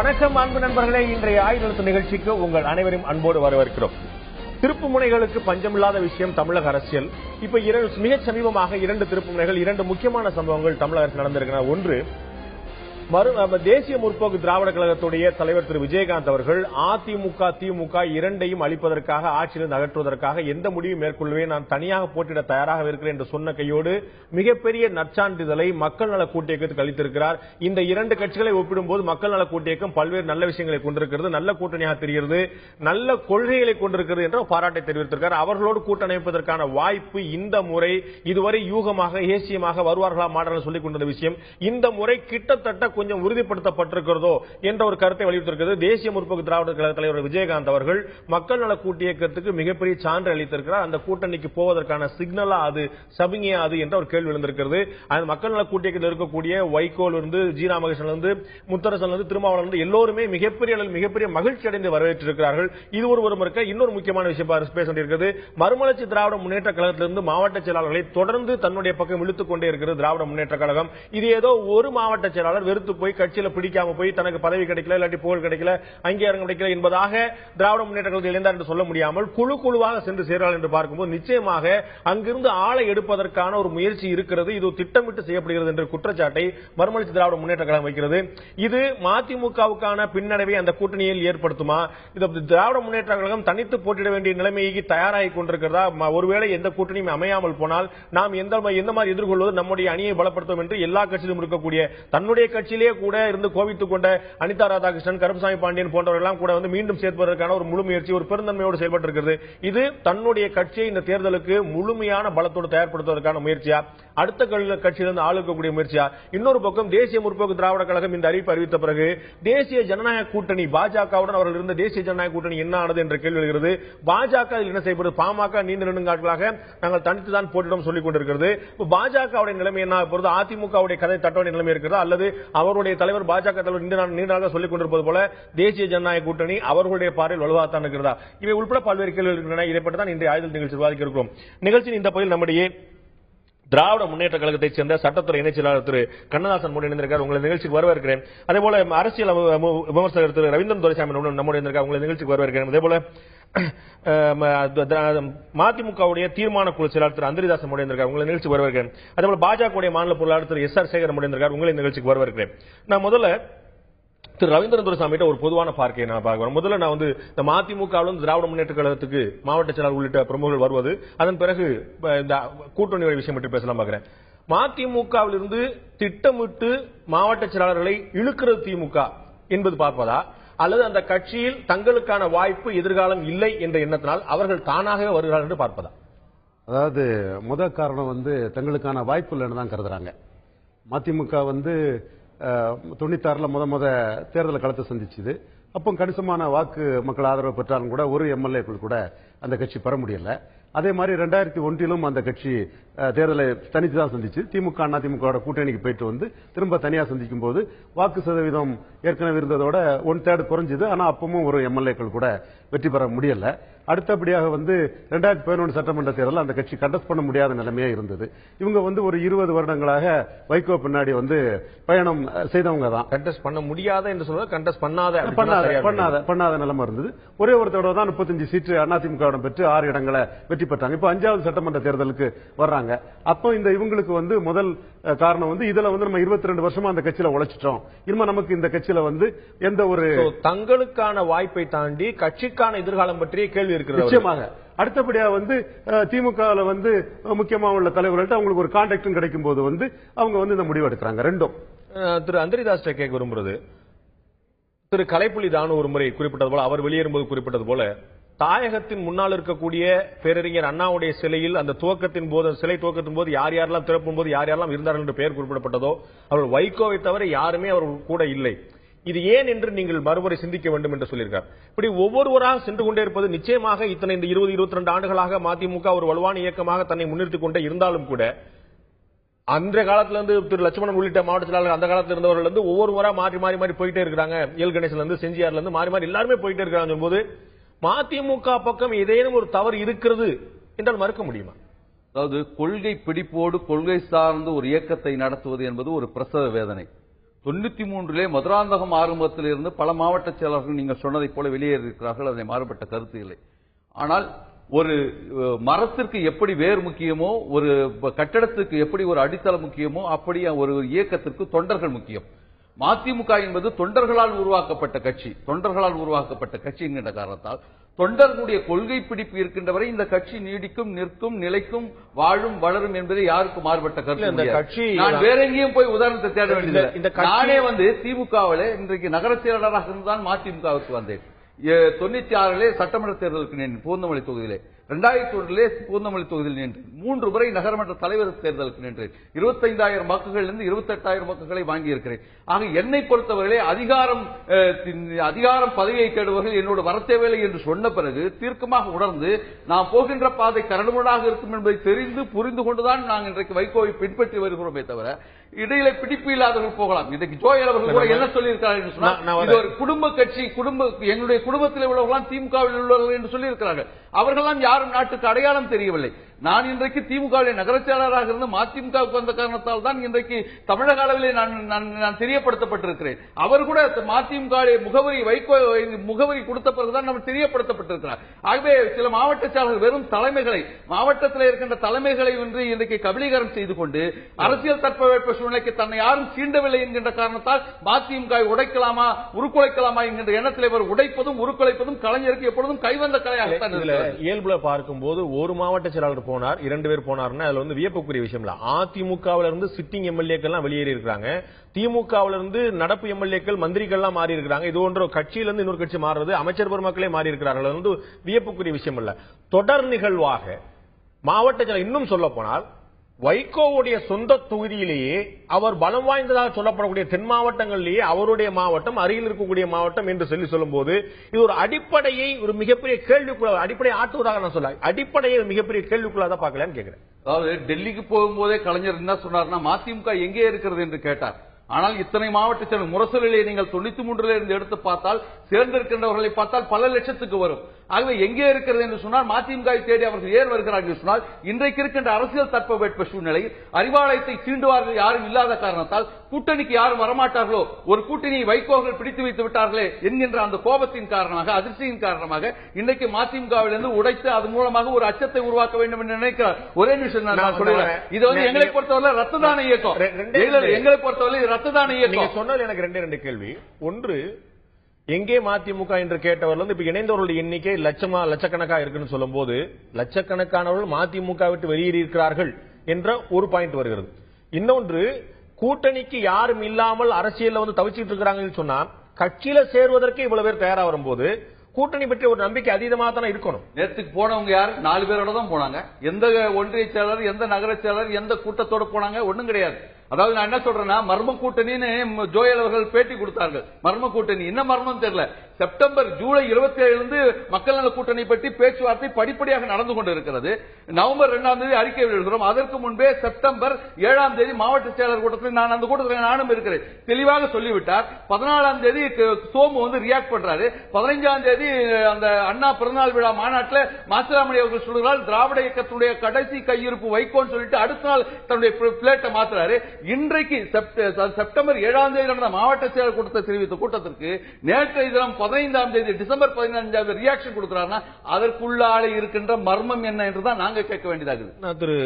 வணக்கம் அன்பு நண்பர்களே, இன்றைய ஆயுத நிகழ்ச்சிக்கு உங்கள் அனைவரும் அன்போடு வரவேற்கிறோம். திருப்பு முனைகளுக்கு பஞ்சமில்லாத விஷயம் தமிழக அரசியல். இப்ப மிக சமீபமாக 2 திருப்பு முனைகள், 2 முக்கியமான சம்பவங்கள் தமிழக அரசு நடந்திருக்கின்றன. ஒன்று, தேசிய முற்போக்கு திராவிட கழகத்துடைய தலைவர் திரு விஜயகாந்த் அவர்கள் அதிமுக திமுக இரண்டையும் அளிப்பதற்காக, ஆட்சியிலிருந்து அகற்றுவதற்காக எந்த முடிவும் மேற்கொள்வேன், நான் தனியாக போட்டியிட தயாராக இருக்கிறேன் என்று சொன்ன கையோடு மிகப்பெரிய நற்சான்றிதழை மக்கள் நல கூட்டியக்கத்துக்கு அளித்திருக்கிறார். இந்த 2 கட்சிகளை ஒப்பிடும்போது மக்கள் நல கூட்டியக்கம் பல்வேறு நல்ல விஷயங்களை கொண்டிருக்கிறது, நல்ல கூட்டணியாக தெரிகிறது, நல்ல கொள்கைகளை கொண்டிருக்கிறது என்ற பாராட்டை தெரிவித்திருக்கிறார். அவர்களோடு கூட்டணி அமைப்பதற்கான வாய்ப்பு இந்த முறை, இதுவரை யூகமாக ஏசியமாக வருவார்களா மாடல் சொல்லிக் கொண்ட விஷயம் இந்த முறை கிட்டத்தட்ட கொஞ்சம் உறுதிப்படுத்தப்பட்டிருக்கிறதோ என்ற ஒரு கருத்தை வலியுறுத்திருக்கிறது. தேசிய முற்போக்கு திராவிட கழக தலைவர் விஜயகாந்த் அவர்கள் மக்கள் நல கூட்டியக்கத்துக்கு மிகப்பெரிய சான்று அளித்திருக்கிறார். அந்த கூட்டணிக்கு போவதற்கான சிக்னலா அது, சபிங்கையா அது என்ற ஒரு கேள்வி எழுந்திருக்கிறது. மக்கள் நல கூட்டியக்கத்தில் இருக்கக்கூடிய வைகோல் இருந்து, ஜி ராமகிருஷ்ணன் இருந்து, முத்தரசன் இருந்து, திருமாவளவன் எல்லோருமே மிகப்பெரிய மகிழ்ச்சி அடைந்து வரவேற்றிருக்கிறார்கள். இது ஒரு இருக்க. இன்னொரு முக்கியமான விஷயம் பேச வேண்டியிருக்கிறது. மறுமலர்ச்சி திராவிட முன்னேற்ற கழகத்திலிருந்து மாவட்ட செயலாளர்களை தொடர்ந்து தன்னுடைய பக்கம் இழுத்துக் கொண்டே இருக்கிறது திராவிட முன்னேற்ற கழகம். இது ஏதோ ஒரு மாவட்ட செயலாளர் வெறுத்து போய், கட்சியில பிடிக்காம போய், தனக்கு பதவி கிடைக்கல, இல்லாட்டி புகழ் கிடைக்கல, அங்கீகாரம் கிடைக்கல என்பதாக திராவிட முன்னேற்ற கழகத்தில் இணைந்தார் என்று சொல்ல முடியாமல் குழுவாக சென்று சேர்வார்கள் என்று பார்க்கும்போது நிச்சயமாக அங்கிருந்து ஆளை எடுப்பதற்கான ஒரு முயற்சி இருக்கிறது. இது திட்டமிட்டு செய்யப்படுகிறது என்ற குற்றச்சாட்டை மறுமலர்ச்சி திராவிட முன்னேற்ற கழகம் வைக்கிறது. இது மதிமுகவுக்கான பின்னடைவை அந்த கூட்டணியில் ஏற்படுத்துமா? திராவிட முன்னேற்ற கழகம் தனித்து போட்டியிட வேண்டிய நிலைமைக்கு தயாராகி கொண்டிருக்கிறதா? ஒருவேளை எந்த கூட்டணியும் அமையாமல் போனால் நாம் எந்த மாதிரி எதிர்கொள்வது, நம்முடைய அணியை பலப்படுத்தும் என்று எல்லா கட்சியிலும் இருக்கக்கூடிய, தன்னுடைய கட்சியிலே கூட இருந்து கோபித்துக் கொண்ட அனிதா ராதாகிருஷ்ணன், கருப்பசாமி பாண்டியன் போன்றவர்கள் கூட மீண்டும் சேர்ப்பதற்கான ஒரு முழு முயற்சி, ஒரு பெருந்தன்மையோடு செயல்பட்டிருக்கிறது. இது தன்னுடைய கட்சியை இந்த தேர்தலுக்கு முழுமையான பலத்தோடு தயார்படுத்துவதற்கான முயற்சியா, அடுத்த கட்சியிலிருந்து ஆளுக்கக்கூடிய முயற்சியா? இன்னொரு பக்கம் தேசிய முற்போக்கு திராவிட கழகம் இந்த அறிவிப்பு அறிவித்த பிறகு தேசிய ஜனநாயக கூட்டணி, பாஜகவுடன் அவர்கள் இருந்த தேசிய ஜனநாயக கூட்டணி என்ன ஆனது என்ற கேள்வி எழுகிறது. பாஜக என்ன செய்யப்படுது? பாமக நீண்ட நெடுங்காட்களாக நாங்கள் தனித்துதான் போட்டியிடம் சொல்லிக் கொண்டிருக்கிறது. பாஜகவுடைய நிலைமை என்ன பொறுத்து? அதிமுகவுடைய கதை தட்டோடைய நிலைமை இருக்கிறதா, அல்லது அவருடைய தலைவர் பாஜக தலைவர் நீண்ட சொல்லிக் கொண்டிருப்பது போல தேசிய ஜனநாயக கூட்டணி அவர்களுடைய பார்வையில் வலுவாகத்தான் இருக்கிறதா? இவை உட்பட பல்வேறு கேள்விகள் இருக்கின்றன. இதை பற்றி தான் இன்றைய ஆயுத நிகழ்ச்சி விவாதிக்க இருக்கிறோம். நிகழ்ச்சியின் இந்த பகுதியில் நம்முடைய திராவிட முன்னேற்ற கழகத்தைச் சேர்ந்த சட்டத்துறை இணைச் செயலாளர் திரு கண்ணதாசன் மூலம் இணைந்திருக்கார். உங்களை நிகழ்ச்சிக்கு வரவேற்கிறேன். அதேபோல அரசியல் விமர்சகர் திரு ரவீந்திரன் துரைசாமி நம்முடைய இருந்திருக்கார். உங்களை நிகழ்ச்சிக்கு வரவேற்கிறேன். அதேபோல மதிமுகவுடைய தீர்மான குழு செயலாளர் திரு அந்திரிதாசன் இருந்திருக்கார். உங்களை நிகழ்ச்சி வரவேற்கிறேன். அதேபோல பாஜக மாநில பொருளாளர் திரு எஸ் ஆர் சேகர் இருந்திருக்கார். உங்களை நிகழ்ச்சிக்கு வரவேற்கிறேன். நான் முதல்ல திரு ரவீந்திரன் துரைசாமி ஒரு பொதுவான பார்க்கையை நான் பார்க்கிறேன். முதல்ல நான் இந்த மதிமுகவிலும் திராவிட முன்னேற்ற கழகத்துக்கு மாவட்ட செயலாளர் உள்ளிட்ட பிரமுகர்கள் வருவது, அதன் பிறகு இந்த கூட்டணி விஷயம் பற்றி பேசலாம் பார்க்கிறேன். மதிமுகவிலிருந்து திட்டமிட்டு மாவட்ட செயலாளர்களை இழுக்கிறது திமுக என்பது பார்ப்பதா, அல்லது அந்த கட்சியில் தங்களுக்கான வாய்ப்பு எதிர்காலம் இல்லை என்ற எண்ணத்தினால் அவர்கள் தானாகவே வருகிறார்கள் என்று பார்ப்பதா? அதாவது முதல் காரணம் தங்களுக்கான வாய்ப்பு இல்லைன்னு தான் கருதுறாங்க. மதிமுக 96ல் முத தேர்தல் களத்தை சந்திச்சுது. அப்போ கணிசமான வாக்கு மக்கள் ஆதரவு பெற்றாலும் கூட ஒரு எம்எல்ஏக்கள் கூட அந்த கட்சி பெற முடியல. அதே மாதிரி 2001 அந்த கட்சி தேர்தலை தனித்து தான் சந்திச்சு. திமுக அதிமுக கூட்டணிக்கு போயிட்டு திரும்ப தனியா சந்திக்கும் போது வாக்கு சதவீதம் ஏற்கனவே இருந்ததோட 1/3 குறைஞ்சது. ஆனா அப்பவும் ஒரு எம்எல்ஏக்கள் கூட வெற்றி பெற முடியல. அடுத்தபடியாக 2011 சட்டமன்ற தேர்தல் அந்த கட்சி கண்டஸ்ட் பண்ண முடியாத நிலைமையே இருந்தது. இவங்க ஒரு 20 வருடங்களாக வைகோ பின்னாடி பயணம் செய்தவங்க தான். கண்டஸ்ட் பண்ண முடியாத என்று சொல்றது, கண்டஸ்ட் பண்ணாத நிலைமை இருந்தது. ஒரே ஒரு தடவை தான் 35 சீட்டு அதிமுக பெற்று 6 இடங்களை வெற்றி பெற்றாங்க. இப்ப 5வது சட்டமன்ற தேர்தலுக்கு வர்றாங்க. அப்போ இந்த இவங்களுக்கு முதல் காரணம் இதுல நம்ம 22 வருஷமா அந்த கட்சியில உழைச்சிட்டோம். இனிமே நமக்கு இந்த கட்சியில எந்த ஒரு தங்களுக்கான வாய்ப்பை தாண்டி கட்சிக்கான எதிர்காலம் பற்றிய கேள்வி இருக்கிறது. நிச்சயமாக. அடுத்தபடியா திமுக முக்கியமா உள்ள தலைவர்கள்ட்ட அவங்களுக்கு ஒரு கான்டாக்டும் கிடைக்கும் போது அவங்க இந்த முடிவு எடுக்கிறாங்க. ரெண்டும் திரு அந்திரிதாஸ் கேட்க விரும்புறது, திரு கலைப்புலி தானு ஒரு முறை குறிப்பிட்டது போல, அவர் வெளியேறும்போது குறிப்பிட்டது போல, தாயகத்தின் முன்னால் இருக்கக்கூடிய பேரறிஞர் அண்ணாவுடைய சிலையில் அந்த துவக்கத்தின் போது, சிலை துவக்கத்தின் போது யார் யாரெல்லாம் திறப்பும் போது யார் யாரெல்லாம் இருந்தார்கள் என்று பெயர் குறிப்பிடப்பட்டதோ அவர்கள் வைகோவை தவிர யாருமே அவர்கள் கூட இல்லை. இது ஏன் என்று நீங்கள் மறுமுறை சிந்திக்க வேண்டும் என்று சொல்லியிருக்கார். இப்படி ஒவ்வொருவராக சென்று கொண்டே இருப்பது நிச்சயமாக இந்த 20-22 ஆண்டுகளாக மதிமுக ஒரு வலுவான இயக்கமாக தன்னை முன்னிறுத்திக் கொண்டே இருந்தாலும் கூட, அன்றைய காலத்திலிருந்து திரு லட்சுமணன் உள்ளிட்ட மாவட்ட செயலாளர் அந்த காலத்தில் இருந்தவர்கள் ஒவ்வொருவரா மாறி மாறி மாறி போயிட்டே இருக்காங்க. எல் கணேசன்ல இருந்து செஞ்சியார்ல இருந்து மாறி மாறி எல்லாருமே போயிட்டே இருக்காங்க போது மதிமுக பக்கம் ஏதேனும் ஒரு தவறு இருக்கிறது என்றால் மறுக்க முடியுமா? அதாவது கொள்கை பிடிப்போடு கொள்கை சார்ந்து ஒரு இயக்கத்தை நடத்துவது என்பது ஒரு பிரசவ வேதனை. 93 மதுராந்தகம் ஆரம்பத்திலிருந்து பல மாவட்ட செயலர்கள் நீங்கள் சொன்னதை போல வெளியேறியிருக்கிறார்கள். அதை மாறுபட்ட கருத்து இல்லை. ஆனால் ஒரு மரத்திற்கு எப்படி வேர் முக்கியமோ, ஒரு கட்டடத்துக்கு எப்படி ஒரு அடித்தளம் முக்கியமோ, அப்படி ஒரு இயக்கத்திற்கு தொண்டர்கள் முக்கியம். மதிமுக என்பது தொண்டர்களால் உருவாக்கப்பட்ட கட்சி என்கின்ற காரணத்தால் தொண்டர்களுடைய கொள்கை பிடிப்பு இருக்கின்ற வரை இந்த கட்சி நீடிக்கும், நிற்கும், நிலைக்கும், வாழும், வளரும் என்பதை யாருக்கு மாறுபட்ட கருத்து. நான் வேற எங்கேயும் போய் உதாரணத்தை தேட வேண்டியது. நானே திமுகவிலே இன்றைக்கு நகர செயலாளராக இருந்துதான் மதிமுகவுக்கு வந்தேன். 96 சட்டமன்ற தேர்தலுக்கு நின்றேன் பூந்தமல்லி தொகுதியிலே. 2001 பூந்தமல்லி தொகுதியில் நின்றேன். 3 முறை நகரமன்ற தலைவர் தேர்தலுக்கு நின்றேன். 25,000 வாக்குகளிலிருந்து 28,000 வாக்குகளை வாங்கியிருக்கிறேன். ஆக என்னை பொறுத்தவர்களே அதிகாரம் பதவியை கேடுவர்கள் என்னோட வரத்தேவையில்லை என்று சொன்ன பிறகு தீர்க்கமாக உணர்ந்து நாம் போகின்ற பாதை கரடுமுரடாக இருக்கும் என்பதை தெரிந்து புரிந்து கொண்டுதான் நாங்கள் இன்றைக்கு வைகோவை பின்பற்றி வருகிறோமே தவிர இடையில பிடிப்பு இல்லாதவர்கள் போகலாம். இன்றைக்கு ஜோயல் அவர்கள் கூட என்ன சொல்லியிருக்கிறார்கள், இது ஒரு குடும்ப கட்சி, எங்களுடைய குடும்பத்தில் உள்ளவர்கள் திமுகவில் உள்ளவர்கள் என்று சொல்லியிருக்கிறார்கள். அவர்களெல்லாம் யாரும் நாட்டுக்கு அடையாளம் தெரியவில்லை. நான் இன்றைக்கு திமுகவிலே நகர செயலாளராக இருந்து மதிமுகவுக்கு வந்த காரணத்தால் தான் இன்றைக்கு தமிழக அளவிலே நான் தெரியப்படுத்தப்பட்டிருக்கிறேன். அவர் கூட மதிமுக முகவரி கொடுத்த பிறகுதான் நம்ம தெரியப்படுத்தப்பட்டிருக்கிறார். ஆகவே சில மாவட்ட செயலாளர்கள் வெறும் தலைமைகளை, மாவட்டத்தில் இருக்கின்ற தலைமைகளை இன்றைக்கு கபலீகரம் செய்து கொண்டு அரசியல் தட்பவெட்ப சூழ்நிலைக்கு தன்னை யாரும் சீண்டவில்லை என்கின்ற காரணத்தால் மதிமுக உடைக்கலாமா, உருக்குலைக்கலாமா என்கின்ற எண்ணத்தில் இவர் உடைப்பதும் உருக்குலைப்பதும் கலைஞருக்கு எப்பொழுதும் கைவந்த கலையாக இயல்புல பார்க்கும்போது ஒரு மாவட்ட செயலாளர் போனார், 2 பேர் போனார்னா அதுல வியப்புக்குரிய விஷயம் இல்ல. அதிமுகவில இருந்து சிட்டிங் எம்எல்ஏக்கள் எல்லாம் வெளியேறி இருக்காங்க. திமுகவில இருந்து நடப்பு எம்எல்ஏக்கள் மந்திரிகள் எல்லாம் மாறி இருக்கிறாங்க. இது ஒன்று கட்சியில இருந்து இன்னொரு கட்சி மாறுறது, அமைச்சர் பெருமக்களே மாறி இருக்கிறார்கள். வியப்புக்குரிய விஷயம் இல்ல. தொடர் நிகழ்வாக மாவட்ட செயலர் இன்னும் சொல்ல போனால் வைகோவுடைய சொந்த தொகுதியிலேயே அவர் பலம் வாய்ந்ததாக சொல்லப்படக்கூடிய தென் மாவட்டங்களிலேயே அவருடைய மாவட்டம் அருகில் இருக்கக்கூடிய மாவட்டம் என்று சொல்லும் போது இது ஒரு அடிப்படையை ஒரு மிகப்பெரிய கேள்விக்குள்ள அடிப்படை ஆட்டுவதாக நான் சொல்ல அடிப்படையை மிகப்பெரிய கேள்விக்குள்ளாதான் பார்க்கலான்னு கேட்கிறேன். அதாவது டெல்லிக்கு போகும்போதே கலைஞர் என்ன சொன்னார்னா மதிமுக எங்கே இருக்கிறது என்று கேட்டார். ஆனால் இத்தனை மாவட்ட செயலர் முரசொலியை நீங்கள் 93 இருந்து எடுத்து பார்த்தால் சேர்ந்திருக்கின்றவர்களை பார்த்தால் பல லட்சத்துக்கு வரும். ஆகவே எங்கே இருக்கிறது என்று சொன்னால் மதிமுக தேடி அவர்கள் ஏன் வருகிறார்கள் சொன்னால் இன்றைக்கு இருக்கின்ற அரசியல் தட்பவெட்ப சூழ்நிலையில் அறிவாலயத்தை சீண்டுவார்கள் யாரும் இல்லாத காரணத்தால் கூட்டணிக்கு யாரும் வரமாட்டார்களோ, ஒரு கூட்டணியை வைகோர்கள் பிடித்து வைத்து விட்டார்களே என்கின்ற அந்த கோபத்தின் காரணமாக, அதிர்ச்சியின் காரணமாக இன்றைக்கு மதிமுகவிலிருந்து உடைத்து அது மூலமாக ஒரு அச்சத்தை உருவாக்க வேண்டும் என்று நினைக்கிறார். ஒரே நிமிஷம் நான் சொல்றேன், இது எங்களை பொறுத்தவரை ரத்த தான இயக்கம், எங்களை பொறுத்தவரை ரத்த தான இயக்கம். சொன்னது எனக்கு 2 கேள்வி. ஒன்று, எங்கே மதிமுக என்று கேட்டவர்கள் இப்ப இணைந்தவர்களுடைய எண்ணிக்கை லட்சக்கணக்காக இருக்குன்னு சொல்லும் போது லட்சக்கணக்கானவர்கள் மதிமுக விட்டு வெளியேறி இருக்கிறார்கள் என்ற ஒரு பாயிண்ட் வருகிறது. இன்னொன்று, கூட்டணிக்கு யாரும் இல்லாமல் அரசியல் தவிச்சிட்டு இருக்கிறாங்கன்னு சொன்னா கட்சியில சேர்வதற்கு இவ்வளவு பேர் தயாரா வரும்போது கூட்டணி பற்றி ஒரு நம்பிக்கை அதிகமாக தானே இருக்கணும். நேற்றுக்கு போனவங்க யாரு? 4 பேரோட தான் போனாங்க. எந்த ஒன்றிய செயலர், எந்த நகர செயலர், எந்த கூட்டத்தோட போனாங்க? ஒண்ணும் கிடையாது. அதாவது நான் என்ன சொல்றேன்னா மர்ம கூட்டணின்னு ஜோயல் அவர்கள் பேட்டி கொடுத்தார்கள். மர்ம கூட்டணி என்ன மர்மம் தெரியல. ஜூலை 27 மக்கள் நல கூட்டணி பற்றி பேச்சுவார்த்தை படிப்படியாக நடந்து கொண்டிருக்கிறது. நவம்பர் 2 அறிக்கை வெளியிடுகிறோம். அதற்கு முன்பே செப்டம்பர் 7 மாவட்ட செயலர் கூட்டத்தில் நான் அந்த கூட்டத்தில் நானும் இருக்கிறேன். தெளிவாக சொல்லிவிட்டார். 14 சோமு ரியாக்ட் பண்றாரு. 15 அந்த அண்ணா பிறந்தநாள் விழா மாநாட்டில் மாசிலாமணி அவர்கள் சொல்கிறார் திராவிட இயக்கத்துடைய கடைசி கையிருப்பு வைகோன்னு சொல்லிட்டு அடுத்த நாள் தன்னுடைய பிளேட்டை மாத்துறாரு. இன்றைக்கு செப்டம்பர் 7 நடந்த மாவட்ட செயலர் கூட்டத்தை தெரிவித்த கூட்டத்திற்கு நேற்றைய தினம் 15 டிசம்பர் 15 ரியாக்ஷன் கொடுக்கிறார்னா அதற்குள்ளாலே இருக்கின்ற மர்மம் என்ன என்றுதான் நாங்க கேட்க வேண்டியதாக. நான் திரு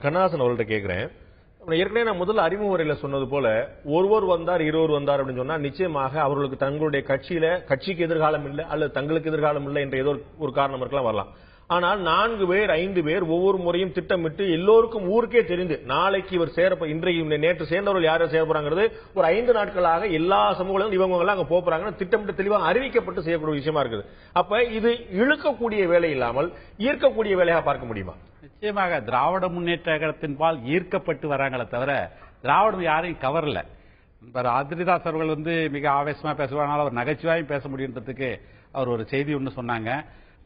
கண்ணாசன் அவர்கள்ட்ட கேட்கிறேன். ஏற்கனவே நான் முதல்ல அறிமுக உரையில சொன்னது போல ஒருவர் வந்தார், இருவர் வந்தார் அப்படின்னு சொன்னா நிச்சயமாக அவர்களுக்கு தங்களுடைய கட்சிக்கு எதிர்காலம் இல்லை அல்லது தங்களுக்கு எதிர்காலம் இல்லை என்ற ஏதோ ஒரு காரணம் இருக்கலாம் வரலாம். ஆனால் 4 பேர் 5 பேர் ஒவ்வொரு முறையும் திட்டமிட்டு எல்லோருக்கும் ஊருக்கே தெரிந்து நாளைக்கு இவர் நேற்று சேர்ந்தவர்கள் யாரும் சேர போறாங்கிறது ஒரு 5 நாட்களாக எல்லா சமூகங்களும் இவங்க எல்லாம் அங்க போறாங்கன்னு திட்டமிட்டு தெளிவாக அறிவிக்கப்பட்டு செய்யக்கூடிய விஷயமா இருக்குது. அப்ப இது இழுக்கக்கூடிய வேலை இல்லாமல் ஈர்க்கக்கூடிய வேலையா பார்க்க முடியுமா? நிச்சயமாக திராவிட முன்னேற்ற கழகத்தின் பால் ஈர்க்கப்பட்டு வராங்களே தவிர திராவிடம் யாரையும் கவரல. ஆதிரிதாஸ் அவர்கள் மிக ஆவேசமா பேசுவாங்க, அவர் நகைச்சுவாயும் பேச முடியுன்றதுக்கு அவர் ஒரு செய்தி ஒன்று சொன்னாங்க.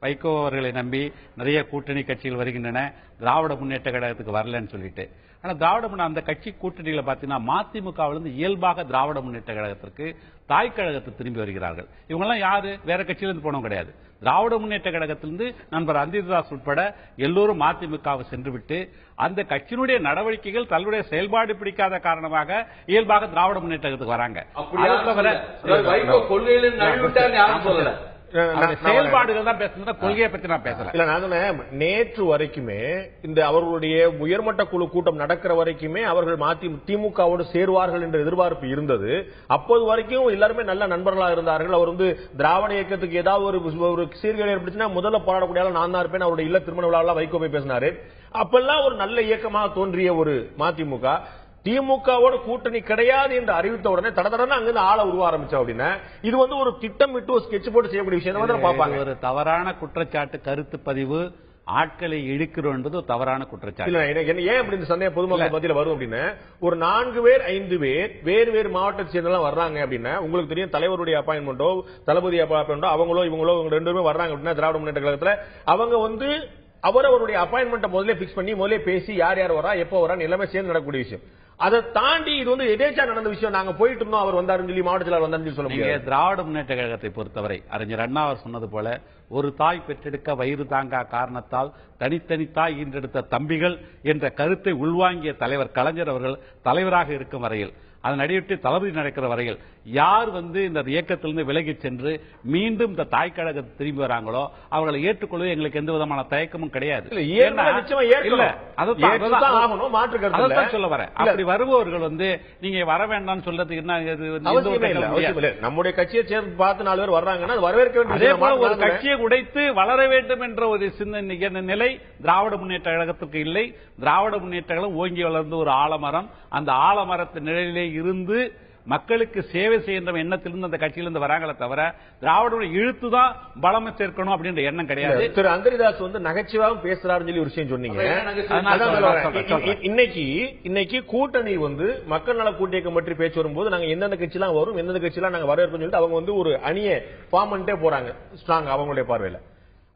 வைகோ அவர்களை நம்பி நிறைய கூட்டணி கட்சிகள் வருகின்றன, திராவிட முன்னேற்ற கழகத்துக்கு வரலன்னு சொல்லிட்டு. ஆனா திராவிட அந்த கட்சி கூட்டணிகளை பார்த்தீங்கன்னா மதிமுகவிலிருந்து இயல்பாக திராவிட முன்னேற்ற கழகத்திற்கு தாய் கழகத்துக்கு திரும்பி வருகிறார்கள். இவங்கெல்லாம் யாரு? வேற கட்சியிலிருந்து போனவங்க கிடையாது. திராவிட முன்னேற்ற கழகத்திலிருந்து நண்பர் அந்திதாஸ் உட்பட எல்லோரும் மதிமுகவை சென்றுவிட்டு அந்த கட்சியினுடைய நடவடிக்கைகள் தன்னுடைய செயல்பாடு பிடிக்காத காரணமாக இயல்பாக திராவிட முன்னேற்றத்துக்கு வராங்க. செயல்பாடுகள் தான் பேசுறேன், கொள்கையை பத்தி நான் பேசல. இல்ல நான் நேற்று வரைக்குமே இந்த அவர்களுடைய உயர்மட்ட குழு கூட்டம் நடக்கிற வரைக்குமே அவர்கள் திமுகவோடு சேருவார்கள் என்ற எதிர்பார்ப்பு இருந்தது. அப்போது வரைக்கும் எல்லாருமே நல்ல நண்பர்களாக இருந்தார்கள். அவர் திராவிட இயக்கத்துக்கு ஏதாவது ஒரு சீர்கேடு ஏற்பட்டுச்சுன்னா முதல்ல போராடக்கூடிய நான் தான் இருப்பேன். அவருடைய இல்ல திருமண விழாவில் வைகோ போய் பேசினாரு. அப்பெல்லாம் ஒரு நல்ல இயக்கமாக தோன்றிய ஒரு மதிமுக திமுகவோட கூட்டணி கிடையாது என்று அறிவித்த உடனே தடதடன்னு அங்கிருந்து ஆள உருவ ஆரம்பிச்சா அப்படின்னா இது ஒரு திட்டமிட்டு ஒரு ஸ்கெட்ச் போட்டு செய்யக்கூடிய விஷயம் பார்ப்பாங்க. ஒரு தவறான குற்றச்சாட்டு, கருத்து பதிவு, ஆட்களை இழுக்கிறோம் என்பது தவறான குற்றச்சாட்டு. ஏன் அப்படி இந்த சந்தேகம் பொதுமக்கள் மத்தியில் வரும் அப்படின்னு ஒரு 4 பேர் 5 பேர் வேறு வேறு மாவட்டத்தை சேர்ந்தெல்லாம் வர்றாங்க அப்படின்னா உங்களுக்கு தெரியும் தலைவருடைய அப்பாயின்மெண்டோ தளபதி அப்பாயின்மெண்டோ அவங்களோ இவங்களோ 2 பேருமே வர்றாங்க அப்படின்னா திராவிட முன்னேற்ற கழகத்துல அவங்க அவருடைய அப்பாயின்மெண்ட் முதல்ல பிக்ஸ் பண்ணி முதல்ல பேசி யார் யார் வரா எப்போ வரா எல்லாமே சேர்ந்து நடக்கக்கூடிய விஷயம். அதை தாண்டி இது எதேச்சா நடந்த விஷயம். நாங்க போயிட்டு இருந்தோம், அவர் வந்தாருன்னு சொல்லி மாவட்டத்தில் வந்தாருன்னு சொல்ல முடியாது. திராவிட முன்னேற்ற கழகத்தை பொறுத்தவரை அறிஞர் அண்ணா அவர் சொன்னது போல ஒரு தாய் பெற்றெடுக்க வயிறு தாங்கா காரணத்தால் தனித்தனி தாய் ஈன்றெடுத்த தம்பிகள் என்ற கருத்தை உள்வாங்கிய தலைவர் கலைஞர் அவர்கள் தலைவராக இருக்கும் வரையில், அதன் அடிப்படை தளபதி நடக்கிற வரையில் யார் இந்த இயக்கத்திலிருந்து விலகி சென்று மீண்டும் இந்த தாய் கழகத்தை திரும்பி வராங்களோ அவர்களை ஏற்றுக்கொள்வது எங்களுக்கு எந்த விதமான தயக்கமும் கிடையாது. சொல்ல வரேன். அப்படி வருபவர்கள் நீங்க வர வேண்டாம் சொல்றது என்ன? நம்முடைய கட்சியை சேர்ந்து பார்த்து 4 பேர் வர்றாங்கன்னா வரவேற்க வேண்டிய ஒரு கட்சியை உடைத்து வளர வேண்டும் என்ற ஒரு சின்ன நிலை திராவிட முன்னேற்ற கழகத்துக்கு இல்லை. திராவிட முன்னேற்ற கழகம் ஓங்கி வளர்ந்து ஒரு ஆலமரம், அந்த ஆலமரத்தின் நிழலிலே இருந்து மக்களுக்கு சேவை செய்கின்ற எண்ணத்திலிருந்து அந்த கட்சியிலிருந்து வராங்களே தவிர திராவிட இழுத்துதான் பலமை சேர்க்கணும் அப்படின்ற எண்ணம் கிடையாது. திரு அந்தரிதாஸ் நகைச்சுவாவும் பேசுறாருன்னு சொல்லி ஒரு விஷயம் சொன்னீங்க. இன்னைக்கு கூட்டணி மக்கள் நல கூட்டணி பற்றி பேச்சு வரும்போது நாங்க எந்தெந்த கட்சி எல்லாம் வரும் எந்தெந்த கட்சி எல்லாம் நாங்க வரவேற்பு சொல்லிட்டு அவங்க ஒரு அணியை ஃபார்ம் பண்ணிட்டே போறாங்க ஸ்ட்ராங் அவங்களுடைய பார்வையில.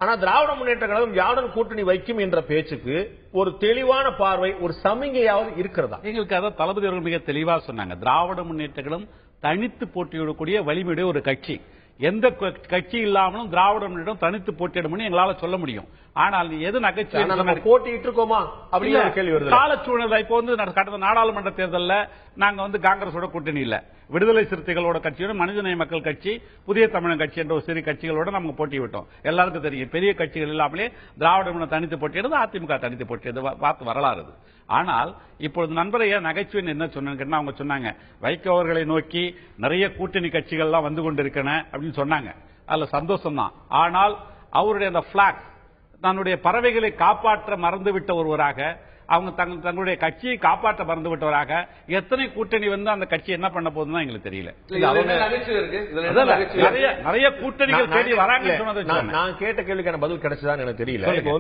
ஆனா திராவிட முன்னேற்ற கழகம் யாருடன் கூட்டணி வைக்கும் என்ற பேச்சுக்கு ஒரு தெளிவான பார்வை, ஒரு சமிகையாவது இருக்கிறதா? எங்களுக்கு அதான் தளபதி அவர்கள் மிக தெளிவா சொன்னாங்க. திராவிட முன்னேற்ற கழகம் தனித்து போட்டியிடக்கூடிய வலிமையுடைய ஒரு கட்சி. எந்த கட்சி இல்லாமலும் திராவிட முன்னேற்றம் தனித்து போட்டியிடும் எங்களால சொல்ல முடியும். ஆனால் எது நகைச்சுவை போட்டிட்டு இருக்கோமா அப்படின்னு கேள்வி வருது. கால சூழ்நிலை இப்போ கடந்த நாடாளுமன்ற தேர்தலில் நாங்க காங்கிரஸோட கூட்டணி இல்ல, விடுதலை சிறுத்தைகளோட கட்சியோட மனிதநேய மக்கள் கட்சி, புதிய தமிழன் கட்சி என்ற ஒரு சிறு கட்சிகளோட நமக்கு போட்டி விட்டோம். எல்லாருக்கும் தெரியும் பெரிய கட்சிகள் இல்லாமலே திராவிட முன்னேற்றம் தனித்து போட்டியிடுது, அதிமுக தனித்து போட்டியது பார்த்து வரலாறு. ஆனால் இப்பொழுது நண்பரையா நகைச்சுவை என்ன சொன்னா அவங்க சொன்னாங்க வைகோ அவர்களை நோக்கி நிறைய கூட்டணி கட்சிகள் எல்லாம் வந்து கொண்டிருக்கன அப்படின்னு சொன்னாங்க. அதுல சந்தோஷம் தான். ஆனால் அவருடைய அந்த பிளாக் தன்னுடைய பறவைகளை காப்பாற்ற மறந்துவிட்ட ஒருவராக, அவங்க தங்களுடைய கட்சியை காப்பாற்ற மறந்து விட்டவராக எத்தனை கூட்டணி அந்த கட்சி என்ன பண்ண போகுதுன்னு எங்களுக்கு தெரியல. நிறைய கூட்டணிகள் தேடி வராங்க. நான் கேட்ட கேள்விக்கான பதில் கிடைச்சதான்னு எனக்கு தெரியல. இப்போ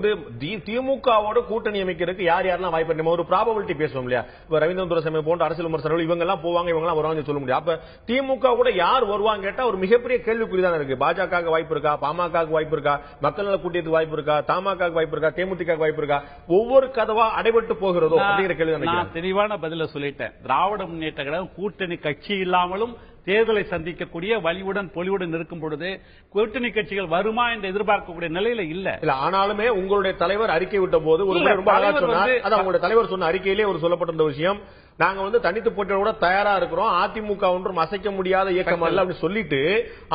திமுகவோட கூட்டணி அமைக்கிறதுக்கு யார் யாரெல்லாம் வாய்ப்பு, நம்ம ஒரு ப்ராபபிலிட்டி பேசுவோம் இல்லையா? ரவீந்திரன் துரைசாமி போன்ற அரசியல் விமர்சகர்கள் இவங்க எல்லாம் போவாங்க, இவங்க எல்லாம் வருவாங்க சொல்ல முடியும். அப்ப திமுக கூட யார் வருவாங்க கேட்டா ஒரு மிகப்பெரிய கேள்விக்குறிதான் இருக்கு. பாஜக வாய்ப்பு இருக்கா, பாமக வாய்ப்பு இருக்கா, மக்கள் நல கூட்டணிக்கு வாய்ப்பு இருக்கா, தமாக வாய்ப்பு இருக்கா, தேமுதிக வாய்ப்பு இருக்கா? ஒவ்வொரு கதவா அடைபட்டு போகிறதோ அப்படிங்கிற கேள்வி நான் தெளிவான பதில சொல்லிட்டேன். திராவிட முன்னேற்ற கழகம் கூட்டணி கட்சி இல்லாமலும் தேர்தலை சந்திக்கக்கூடிய வலிவுடன் பொலிவுடன் இருக்கும் பொழுது கூட்டணி கட்சிகள் வருமா என்று எதிர்பார்க்கக்கூடிய நிலையில இல்ல. ஆனாலுமே உங்களுடைய தலைவர் அறிக்கை விட்ட போது ரொம்ப அழகா சொன்னார். அதான் உங்களுடைய தலைவர் சொன்ன அறிக்கையிலே ஒரு சொல்லப்பட்ட விஷயம், நாங்க தனித்து போட்டியோட கூட தயாரா இருக்கிறோம், அதிமுக ஒன்றும் அசைக்க முடியாத இயக்கம் அல்ல அப்படின்னு சொல்லிட்டு,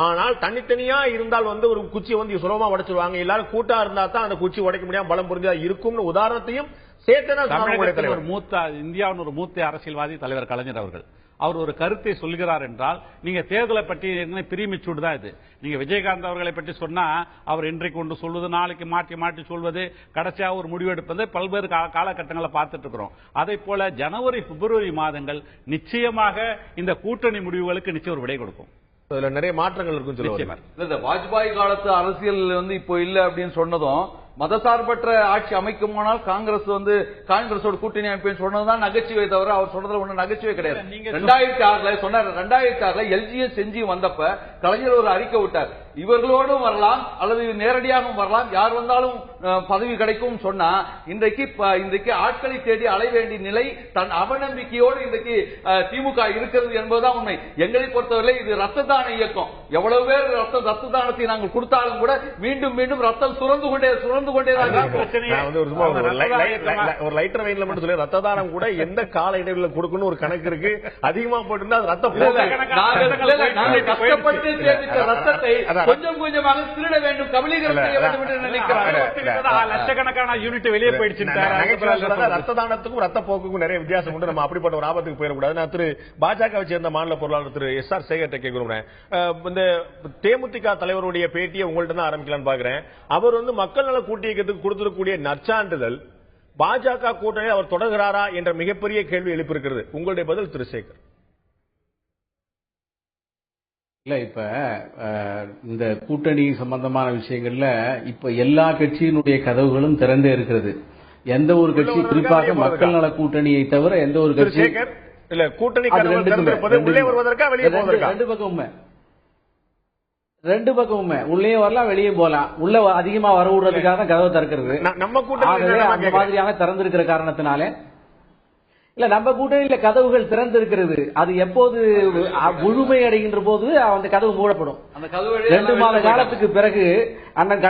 ஆனால் தனித்தனியா இருந்தால் ஒரு குச்சியை சுலபமா உடைச்சிருவாங்க, எல்லாரும் கூட்டா இருந்தா தான் அந்த குச்சி உடைக்க முடியாம பலம் புரிஞ்சா இருக்கும்னு உதாரணத்தையும் இந்தியாவின் ஒரு மூத்த அரசியல்வாதி தலைவர் கலைஞர் அவர்கள் அவர் ஒரு கருத்தை சொல்கிறார் என்றால் நீங்க தேர்தலை பற்றி பிரிமிச்சூடு தான் இது. நீங்க விஜயகாந்த் அவர்களை பற்றி சொன்னா அவர் இன்றைக்கு ஒன்று சொல்வது, நாளைக்கு மாற்றி மாற்றி சொல்வது, கடைசியாக ஒரு முடிவெடுப்பது பல்வேறு காலகட்டங்களை பார்த்துட்டு இருக்கிறோம். அதே போல ஜனவரி பிப்ரவரி மாதங்கள் நிச்சயமாக இந்த கூட்டணி முடிவுகளுக்கு நிச்சயம் ஒரு விடை கொடுக்கும். அதுல நிறைய மாற்றங்கள் இருக்கும். வாஜ்பாய் காலத்து அரசியல் இப்போ இல்ல அப்படின்னு சொன்னதும் மதசார்பற்ற ஆட்சி அமைக்குமானால் காங்கிரஸோட கூட்டணி அமைப்பேன்னு சொன்னதுதான் நகைச்சுவை தவிர அவர் சொன்னதுல ஒண்ணு நகைச்சுவை கிடையாது. 2006 சொன்னார். 2006 எல்ஜிஎஸ் செஞ்சு வந்தப்ப கலைஞர் ஒரு அறிக்கை விட்டார், இவர்களோடும் வரலாம் அல்லது நேரடியாகவும் வரலாம், யார் வந்தாலும் பதவி கிடைக்கும் சொன்னா இன்றைக்கு ஆட்களை தேடி அலைய வேண்டிய நிலை தன் அவநம்பிக்கையோடு இன்றைக்கு திமுக இருக்கிறது என்பதுதான் உண்மை. எங்களை பொறுத்தவரை இது ரத்த தான இயக்கம். எவ்வளவு பேர் ரத்த தானத்தை நாங்கள் கொடுத்தாலும் கூட மீண்டும் மீண்டும் ரத்தம் சுரந்து கொண்டே ஒரு லைட்டர் வெயின்ல மட்டும் சொல்லி ரத்த தானம் கூட எந்த கால இடைவெளியில் கொடுக்கணும் ஒரு கணக்கு இருக்கு. அதிகமா போட்டு ரத்தம் கஷ்டப்பட்டு சேமித்த ரத்தத்தை கொஞ்சம் கொஞ்சமாக திருட வேண்டும், கபலீகரம் செய்ய வேண்டும் என்று நினைக்கிறாங்க. லட்சக்கணக்கான யூனிட் வெளியே போயிடுச்சு. ரத்த தானத்துக்கும் ரத்த போக்குக்கும் நிறைய வித்தியாசம் உண்டு. நம்ம அப்படிப்பட்ட ஒரு ஆபத்துக்கு போயிடக்கூடாது. நான் திரு பாஜகவை சேர்ந்த மாநில பொருளாளர் திரு SR சேகர் கேட்கிறேன். இந்த தேமுதிக தலைவருடைய பேட்டியை உங்கள்ட்ட தான் ஆரம்பிக்கலாம்னு பாக்குறேன். அவர் மக்கள் நல கூட்டு இயக்கத்துக்கு கொடுத்திருக்கக்கூடிய நற்சான்றிதழ் பாஜக கூட்டணி அவர் தொடர்கிறாரா என்ற மிகப்பெரிய கேள்வி எழுப்பியிருக்கிறது. உங்களுடைய பதில் திரு சேகர்? இல்ல, இப்ப இந்த கூட்டணி சம்பந்தமான விஷயங்கள்ல இப்ப எல்லா கட்சியினுடைய கதவுகளும் திறந்தே இருக்கிறது. எந்த ஒரு கட்சி, குறிப்பாக மக்கள் நல கூட்டணியை தவிர எந்த ஒரு கட்சி இல்ல கூட்டணி உள்ளே வருவதற்கா வெளியே போவதற்கா? ரெண்டு பக்கமுமே உள்ளே வரலாம், வெளியே போகலாம். உள்ள அதிகமா வர விடுறதுக்காக கதவை திறக்கிறது. நம்ம கூட்டணி அந்த மாதிரியாக திறந்திருக்கிற காரணத்தினாலே இல்ல, நம்ம கூட்டணியில கதவுகள் திறந்திருக்கிறது. அது எப்போது முழுமை அடைகின்ற போது அந்த கதவு மூடப்படும். 2 மாத காலத்துக்கு பிறகு அண்ணன்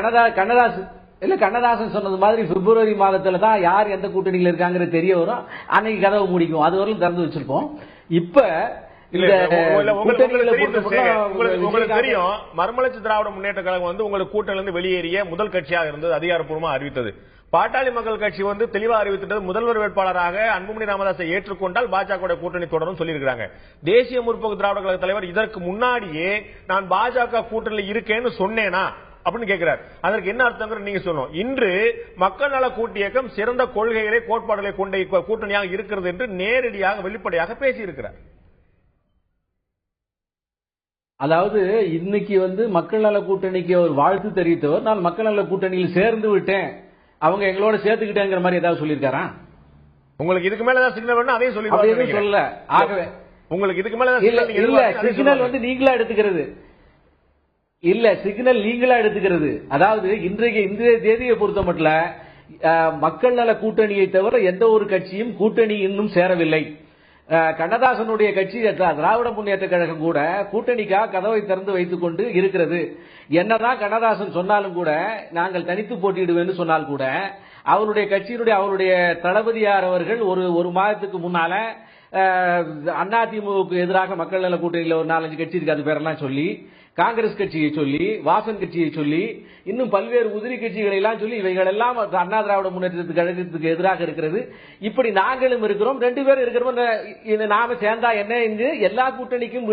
கண்ணதாசன் சொன்னது மாதிரி பிப்ரவரி மாதத்துல தான் யார் எந்த கூட்டணியில் இருக்காங்கிறது தெரிய வரும். அன்னைக்கு கதவு முடிக்கும். அது வரலும் திறந்து வச்சிருப்போம். இப்ப உங்களுக்கு தெரியும், மறுமலர்ச்சி திராவிட முன்னேற்ற கழகம் உங்களுக்கு கூட்டணியிலிருந்து வெளியேறிய முதல் கட்சியாக இருந்தது, அதிகாரப்பூர்வமாக அறிவித்தது. பாட்டாளி மக்கள் கட்சி தெளிவா அறிவித்தது, முதல்வர் வேட்பாளராக அன்புமணி ராமதாஸை ஏற்றுக்கொண்டால் பாஜக கூட்டணி தொடரும் சொல்லியிருக்காங்க. தேசிய முற்போக்கு திராவிட கழக தலைவர் இதற்கு முன்னாடியே நான் பாஜக கூட்டணியில் இருக்கேன்னு சொன்னேனா அப்படின்னு கேட்கிறார். அதற்கு என்ன அர்த்தம் நீங்க சொல்லணும். இன்று மக்கள் நல கூட்டு இயக்கம் சிறந்த கொள்கைகளை கோட்பாடுகளை கொண்ட கூட்டணியாக இருக்கிறது என்று நேரடியாக வெளிப்படையாக பேசியிருக்கிறார். அதாவது இன்னைக்கு மக்கள் நல கூட்டணிக்கு ஒரு வாழ்த்து தெரிவித்தவர், நான் மக்கள் நல கூட்டணியில் சேர்ந்து விட்டேன், அவங்க எங்களோட சேர்த்துக்கிட்டேங்கிற மாதிரி ஏதாவது சொல்லியிருக்காரா? உங்களுக்கு இதுக்கு மேல ஏதாவது சிக்னல் வேணும் அதையும் சொல்லல. ஆகவே உங்களுக்கு இதுக்கு மேல இல்ல, சிக்னல் நீங்களா எடுத்துக்கிறது இல்ல, சிக்னல் நீங்களா எடுத்துக்கிறது. அதாவது இன்றைய தேதியை பொறுத்த மட்டும் மக்கள் நல கூட்டணியை தவிர எந்த ஒரு கட்சியும் கூட்டணி இன்னும் சேரவில்லை. கண்ணதாசனுடைய கட்சி திராவிட முன்னேற்ற கழகம் கூட கூட்டணிக்காக கதவை திறந்து வைத்துக் கொண்டு இருக்கிறது. என்னதான் கண்ணதாசன் சொன்னாலும் கூட, நாங்கள் தனித்து போட்டியிடுவேன்னு சொன்னால் கூட, அவருடைய கட்சியினுடைய அவருடைய தளபதியார் அவர்கள் ஒரு மாதத்துக்கு முன்னால அதிமுகவுக்கு எதிராக மக்கள் நல கூட்டணியில் ஒரு 4-5 கட்சி இருக்கு, அது பேரெல்லாம் சொல்லி, காங்கிரஸ் கட்சியை சொல்லி, வாசன் கட்சியை சொல்லி, இன்னும் பல்வேறு உதிரி கட்சிகளை எல்லாம் சொல்லி, இவைகள் எல்லாம் அண்ணா திராவிட முன்னேற்ற கழகத்துக்கு எதிராக இருக்கிறது. இப்படி நாங்களும் இருக்கிறோம், 2 பேரும் இருக்கிறோம், நாம சேர்ந்தா என்ன என்று எல்லா கூட்டணிக்கும்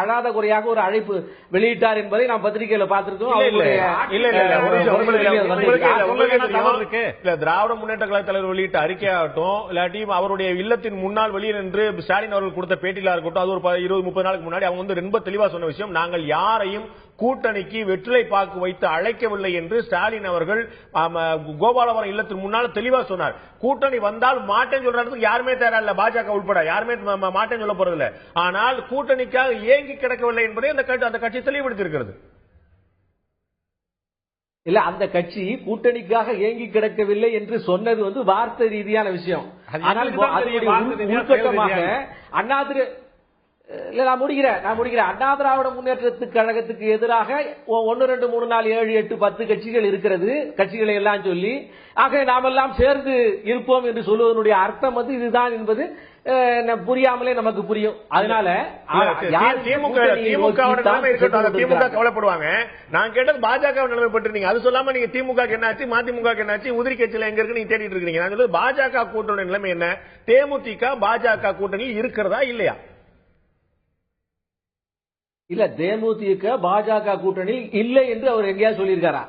அழாத குறையாக ஒரு அழைப்பு வெளியிட்டார் என்பதை நாம் பத்திரிகையில பார்த்திருக்கோம். திராவிட முன்னேற்ற கழக தலைவர் வெளியிட்ட அறிக்கையாகட்டும், இல்லாட்டி அவருடைய இல்லத்தின் முன்னாள் வெளியே நின்று ஸ்டாலின் அவர்கள் கொடுத்த பேட்டியில இருக்கட்டும், அது ஒரு 20-30 நாளுக்கு முன்னாடி அவங்க ரொம்ப தெளிவா சொன்ன விஷயம், நாங்கள் யாரையும் கூட்டணிக்கு வெற்றிலை பாக்கு வைத்து அழைக்கவில்லை என்று ஸ்டாலின் அவர்கள் கோபாலபுரம் இல்லத்தின் முன்னால் தெளிவா சொன்னார். கூட்டணி வந்தால் மாட்டேன்னு சொல்றதுக்கு யாருமே தயாரா இல்ல, பாஜக உட்பட யாருமே மாட்டேன்னு சொல்ல போறதில்லை. ஆனால் கூட்டணிக்காக ஏங்கி கிடக்கவில்லை என்பதை அந்த கட்சி தெளிவுபடுத்தியிருக்கிறது. இல்ல, அந்த கட்சி கூட்டணிக்காக ஏங்கி கிடக்கவில்லை என்று சொன்னது வார்த்தை ரீதியான விஷயம். ஆனால் உள்கட்டமாக நான் முடிக்கிறேன். அண்ணா திராவிட முன்னேற்ற கழகத்துக்கு எதிராக 1, 2, 3, 4, 7, 8, 10 கட்சிகள் இருக்கிறது. கட்சிகளை எல்லாம் சொல்லி ஆக நாமெல்லாம் சேர்ந்து இருப்போம் என்று சொல்வதனுடைய அர்த்தம் இதுதான் என்பது புரியாமலே நமக்கு புரியும். அதனால திமுக கவலைப்படுவாங்க. நான் கேட்டது பாஜக நிலைமை பற்றி, நீங்க அது சொல்லாம நீங்க திமுக என்னாச்சு, மதிமுக என்னாச்சு, உதிரி கட்சியில எங்க இருக்கு நீங்க தேடிட்டு இருக்கீங்க. நான் சொல்றது பாஜக கூட்டணி நிலைமை என்ன, தேமுதிக பாஜக கூட்டணியில் இருக்கிறதா இல்லையா? இல்ல, தேமுதிக பாஜக கூட்டணியில் இல்லை என்று அவர் எங்கேயாவது சொல்லியிருக்காரா?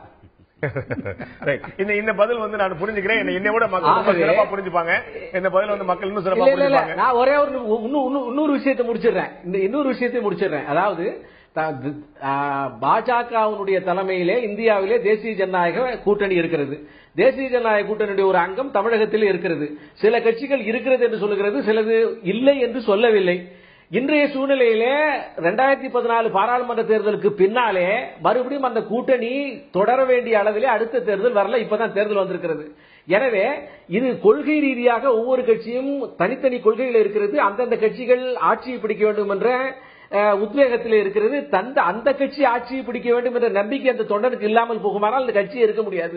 இந்த பதில் நான் புரிஞ்சுக்கிறேன். என்னை விட மக்கள் சிறப்பா புரிஞ்சுப்பாங்க. இந்த பதில் மக்கள் இன்னும் சிறப்பா புரிஞ்சுப்பாங்க. நான் ஒரே ஒரு இன்னொரு விஷயத்தை முடிச்சிடுறேன். அதாவது பாஜகவினுடைய தலைமையிலே இந்தியாவிலே தேசிய ஜனநாயக கூட்டணி இருக்கிறது. தேசிய ஜனநாயக கூட்டணியுடைய ஒரு அங்கம் தமிழகத்தில் இருக்கிறது. சில கட்சிகள் இருக்கிறது என்று சொல்லுகிறது, சிலது இல்லை என்று சொல்லவில்லை. இன்றைய சூழ்நிலையிலே 2014 பாராளுமன்ற தேர்தலுக்கு பின்னாலே மறுபடியும் அந்த கூட்டணி தொடர வேண்டிய அளவிலே அடுத்த தேர்தல் வரல, இப்பதான் தேர்தல் வந்திருக்கிறது. எனவே இது கொள்கை ரீதியாக ஒவ்வொரு கட்சியும் தனித்தனி கொள்கைகள் இருக்கிறது. அந்தந்த கட்சிகள் ஆட்சியை பிடிக்க வேண்டும் என்ற உத்வேகத்தில் இருக்கிறது. அந்த கட்சி ஆட்சியை பிடிக்க வேண்டும் என்ற நம்பிக்கை அந்த தொண்டனுக்கு இல்லாமல் போகுமானால் அந்த கட்சியை இருக்க முடியாது.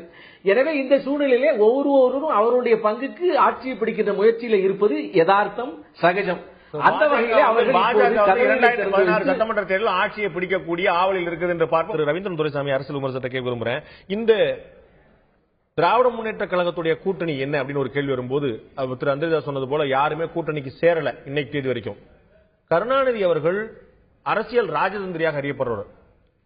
எனவே இந்த சூழ்நிலையிலே ஒவ்வொருவரும் அவருடைய பங்குக்கு ஆட்சியை பிடிக்கின்ற முயற்சியில் இருப்பது யதார்த்தம், சகஜம். அந்த வகையில் அவர்கள் 2016 சட்டமன்ற தேர்தல் ஆட்சியை பிடிக்கக்கூடிய ஆவலில் இருக்குது என்று பார்ப்போம். ரவீந்திரன் துரைசாமி அரசியல் விமர்சனத்தை கேட்க விரும்புகிறேன். இந்த திராவிட முன்னேற்ற கழகத்துடைய கூட்டணி என்ன அப்படின்னு ஒரு கேள்வி வரும்போது திரு அந்திரதாஸ் சொன்னது போல யாருமே கூட்டணிக்கு சேரல இன்னைக்கு தேதி வரைக்கும். கருணாநிதி அவர்கள் அரசியல் ராஜதந்திரியாக அறியப்படுறவர்.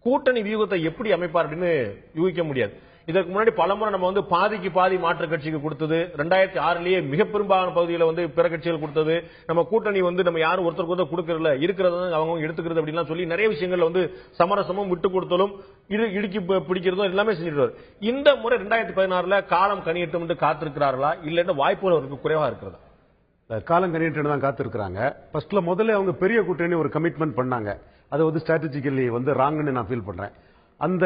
கூட்டணி வியூகத்தை எப்படி அமைப்பார் அப்படின்னு யூகிக்க முடியாது. இதற்கு முன்னாடி பலமுறை நம்ம வந்து பாதிக்கு பாதி மாற்று கட்சிக்கு கொடுத்தது, 2006 மிக பெரும்பாலான பகுதியில் பிற கட்சிகள் கொடுத்தது, நம்ம கூட்டணி நம்ம யாரும் ஒருத்தருக்கு ஒருத்தர் கொடுக்கறதுல இருக்கிறது அவங்க எடுத்துக்கிறது அப்படின்லாம் சொல்லி நிறைய விஷயங்கள்ல சமரசமும் விட்டு கொடுத்தலும் இடுக்கி பிடிக்கிறதும் எல்லாமே செஞ்சிருவார். இந்த முறை 2016 காலம் கணியட்டும் என்று காத்திருக்கிறார்களா இல்லைன்னா வாய்ப்புகள் அவருக்கு குறைவா இருக்கிறதா? காலம் கணிட்டு தான் காத்திருக்கிறாங்க. ஃபர்ஸ்ட்ல முதல்ல அவங்க பெரிய கூட்டணி ஒரு கமிட்மெண்ட் பண்ணாங்க. அது ஸ்ட்ராட்டஜிக்கலி ராங்னு நான் ஃபீல் பண்றேன். அந்த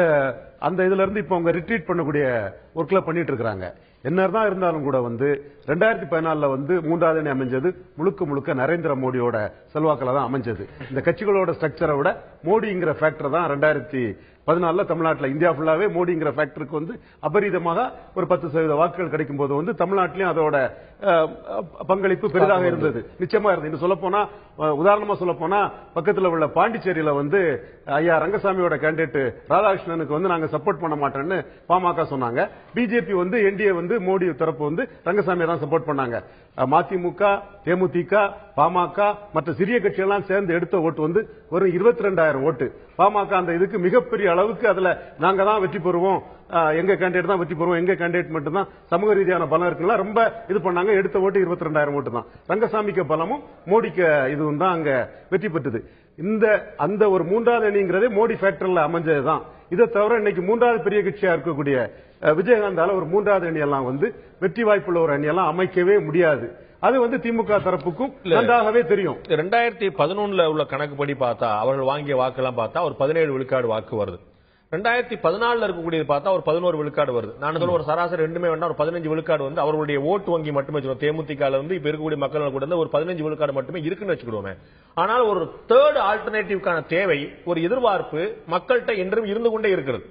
இதுல இருந்து இப்ப அவங்க ரிட்ரீட் பண்ணக்கூடிய ஒர்க்ல பண்ணிட்டு இருக்காங்க. என்னதான் இருந்தாலும் கூட 2014 மூன்றாவது அணி அமைஞ்சது முழுக்க நரேந்திர மோடியோட செல்வாக்கில தான் அமைஞ்சது. இந்த கட்சிகளோட ஸ்ட்ரக்சரை விட மோடிங்கிற ஃபேக்டர் தான் 2014 தமிழ்நாட்டில் இந்தியா ஃபுல்லாவே மோடிங்கிற ஃபேக்டருக்கு அபரிதமாக ஒரு 10% வாக்குகள் கிடைக்கும் போது தமிழ்நாட்டிலும் அதோட பங்களிப்பு பெரிதாக இருந்தது, நிச்சயமா இருந்தது. இன்னும் சொல்ல போனா, உதாரணமா சொல்ல போனா, பக்கத்தில் உள்ள பாண்டிச்சேரியில ஐயா ரங்கசாமியோட கேண்டிடேட் ராதாகிருஷ்ணனுக்கு நாங்க சப்போர்ட் பண்ண மாட்டோம்னு பாமக சொன்னாங்க. பிஜேபி என்டிஏ மோடி தரப்பு ரங்கசாமி தான் சப்போர்ட் பண்ணாங்க. மதிமுக, தேமுதிக, பாமக மற்ற சிறிய கட்சிகள் சேர்ந்து எடுத்த ஓட்டு ஒரு 22,000 ஓட்டு. பாமக அந்த இதுக்கு மிகப்பெரிய அளவுக்கு அதுல நாங்க தான் வெற்றி பெறுவோம், எங்க கேண்டிடேட் தான் வெற்றி பெறுவோம், எங்க கேண்டிடேட் மட்டும் தான் சமூக ரீதியான பலம் இருக்குன்னா ரொம்ப இது பண்ணாங்க. எடுத்த ஓட்டு 22,000 ஓட்டு தான். ரங்கசாமிக்கு பலமும் மோடிக்கு இதுவும் தான் அங்க வெற்றி பெற்றது. அந்த ஒரு மூன்றாவது அணிங்கிறதே மோடி ஃபேக்டர்ல அமைஞ்சதுதான். இதை தவிர இன்னைக்கு மூன்றாவது பெரிய கட்சியா இருக்கக்கூடிய விஜயகாந்தால ஒரு மூன்றாவது அணி எல்லாம் வெற்றி வாய்ப்புள்ள ஒரு அணி எல்லாம் அமைக்கவே முடியாது. அது திமுக தரப்புக்கும் நன்றாகவே தெரியும். 2011 உள்ள கணக்குப்படி பார்த்தா அவர்கள் வாங்கிய வாக்கெல்லாம் பார்த்தா ஒரு 17 விழுக்காடு வாக்கு வருது. 2014 இருக்கக்கூடியது பார்த்தா ஒரு 11 விழுக்காடு வருது. நான் சொல்ல ஒரு சராசரி ரெண்டுமே வேண்டாம், ஒரு 15 விழுக்காடு அவர்களுடைய ஓட்டு வங்கி மட்டுமே வச்சுக்கணும். தேமுதிக இப்ப இருக்கக்கூடிய மக்கள் கூட ஒரு 15 விழுக்காடு மட்டுமே இருக்குன்னு வச்சுக்கிடுவோமே. ஆனால் ஒரு தேர்ட் ஆல்டர்னேட்டிவ்கான தேவை, ஒரு எதிர்பார்ப்பு மக்கள்கிட்ட என்றும் இருந்து கொண்டே இருக்கிறது.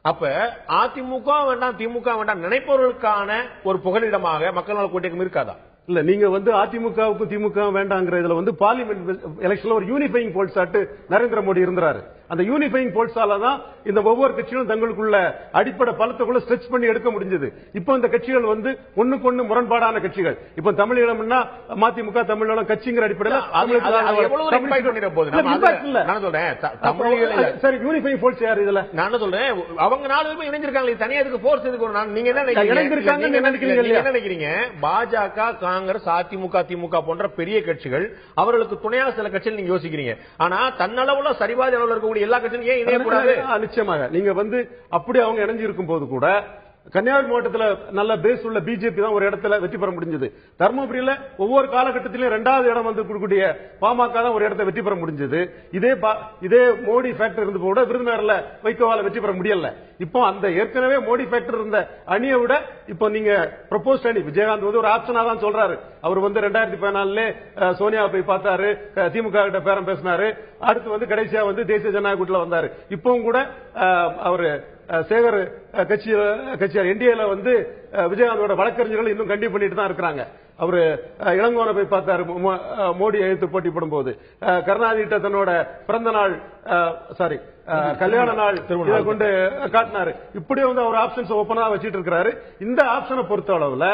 அப்ப அதிமுக வேண்டாம் திமுக வேண்டாம் நினைப்பவர்களுக்கான ஒரு புகலிடமாக மக்கள் நல கூட்டணி இருக்காதா? இல்ல, நீங்க அதிமுகவுக்கும் திமுக வேண்டாங்கிற இதுல பார்லிமெண்ட் எலெக்ஷன்ல ஒரு யூனிஃபைங் போல்ஸ் ஆட்டு நரேந்திர மோடி இருந்தாரு. அந்த யூனிஃபைங் போல்ஸால தான் இந்த ஒவ்வொரு கட்சிகளும் தங்களுக்குள்ள அடிப்படை பலத்துக்குள்ள ஸ்ட்ரெச் பண்ணி எடுக்க முடிஞ்சது. இப்போ இந்த கட்சிகள் ஒண்ணுக்கு ஒண்ணு முரண்பாடான கட்சிகள். இப்ப தமிழீழம்னா மதிமுக தமிழீழம் கட்சிங்கிற அடிப்படையில் சரி, யூனிஃபைங் போல்ஸ் யார் இதுல? நான் சொல்றேன் அவங்க 4 பேரும் இணைஞ்சிருக்காங்க, தனியா இதுக்கு போர்ஸ் எதுக்கு? நீங்க என்ன நினைக்கிறீங்க? பாஜக, காங்கிரஸ், அதிமுக, திமுக போன்ற பெரிய கட்சிகள், அவர்களுக்கு துணையாக சில கட்சிகள் நீங்க யோசிக்கிறீங்க. ஆனா தன்னளவுல சரிபாதி அளவில் இருக்கக்கூடிய எல்லா கட்சியும் ஏன் இணையக்கூடாது? நிச்சயமாக நீங்க அப்படி அவங்க இணைஞ்சு இருக்கும் போது கூட கன்னியாகுமரி மாவட்டத்தில் நல்ல பேஸ் உள்ள பிஜேபி தான் ஒரு இடத்துல வெற்றி பெற முடிஞ்சது. தர்மபுரியில ஒவ்வொரு காலகட்டத்திலும் 2வது இடம் கொடுக்கக்கூடிய பாமக தான் ஒரு இடத்தை வெற்றி பெற முடிஞ்சது. இதே மோடி ஃபேக்டர் இருந்து கூட விருதுநகர்ல வைகோவால வெற்றி பெற முடியல. இப்போ அந்த ஏற்கனவே மோடி ஃபேக்டர் இருந்த அணியை விட இப்போ நீங்க ப்ரொபோஸ்ட் அணி விஜயகாந்த் ஒரு ஆப்ஷனா தான் சொல்றாரு. அவர் 2014 சோனியா போய் பார்த்தாரு, திமுக கிட்ட பேரம் பேசினாரு. அடுத்து கடைசியா தேசிய ஜனநாயக கூட்டணில வந்தாரு. இப்பவும் கூட அவரு சேகர் கட்சியார் என்டிஏல விஜயகாந்தோட வழக்கறிஞர்கள் இன்னும் கண்டிப்பா பண்ணிட்டு தான் இருக்காங்க. அவரு இளங்கோனை போய் பார்த்தாரு மோடி எழுத்து போட்டி போடும் போது. கருணாநிதி தன்னோட பிறந்த நாள் கல்யாண நாள் கொண்டு காட்டினாரு. இப்படி அவர் ஆப்ஷன்ஸ் ஓபனா வச்சிட்டு இருக்கிறாரு. இந்த ஆப்ஷனை பொறுத்த அளவுல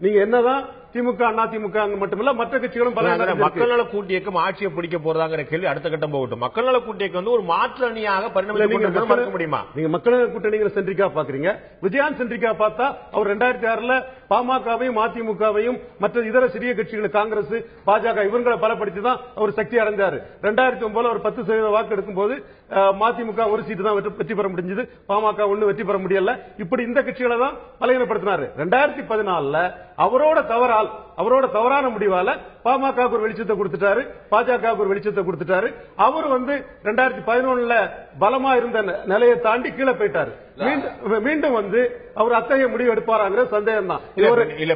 நீங்க என்னதான் திமுக அதிமுக மட்டுமல்ல மற்ற கட்சிகளும் மக்கள் நல கூட்டு இயக்கம் ஆட்சியை பிடிக்க போறதாங்கிற கேள்வி அடுத்த கட்டம் போகட்டும். மக்கள் நல கூட்டு இயக்கம் ஒரு மாற்று அணியாக பரிணமிக்க முடியுமா? நீங்க மக்கள் நல கூட்டணிங்கிற சென்ட்ரிக்கா பாக்குறீங்க. விஜயகாந்த் சென்ட்ரிக்கா பார்த்தா அவர் 2006 பாமகவையும் அதிமுகவையும் மற்ற இதர சிறிய கட்சிகள் காங்கிரஸ், பாஜக இவங்களை பலப்படுத்தி தான் அவர் சக்தி அடைஞ்சாரு. 2009 அவர் 10% வாக்கு எடுக்கும் போது மதிமுக ஒரு சீட்டு தான் வெற்றி பெற முடிஞ்சது, பாமக ஒண்ணு வெற்றி பெற முடியல. இப்படி இந்த கட்சிகளை தான் பலகீனப்படுத்தினாரு. 2014 அவரோட தவறால் அவரோட தவறான முடிவால பாமக ஒரு வெளிச்சத்தை கொடுத்துட்டாரு, பாஜக ஒரு வெளிச்சத்தை கொடுத்துட்டாரு. அவர் 2011 பலமா இருந்த நிலையை தாண்டி கீழே போயிட்டாரு. மீண்டும் அவர் அத்தகைய முடிவு எடுப்பாராங்கிற சந்தேகம் தான். இல்ல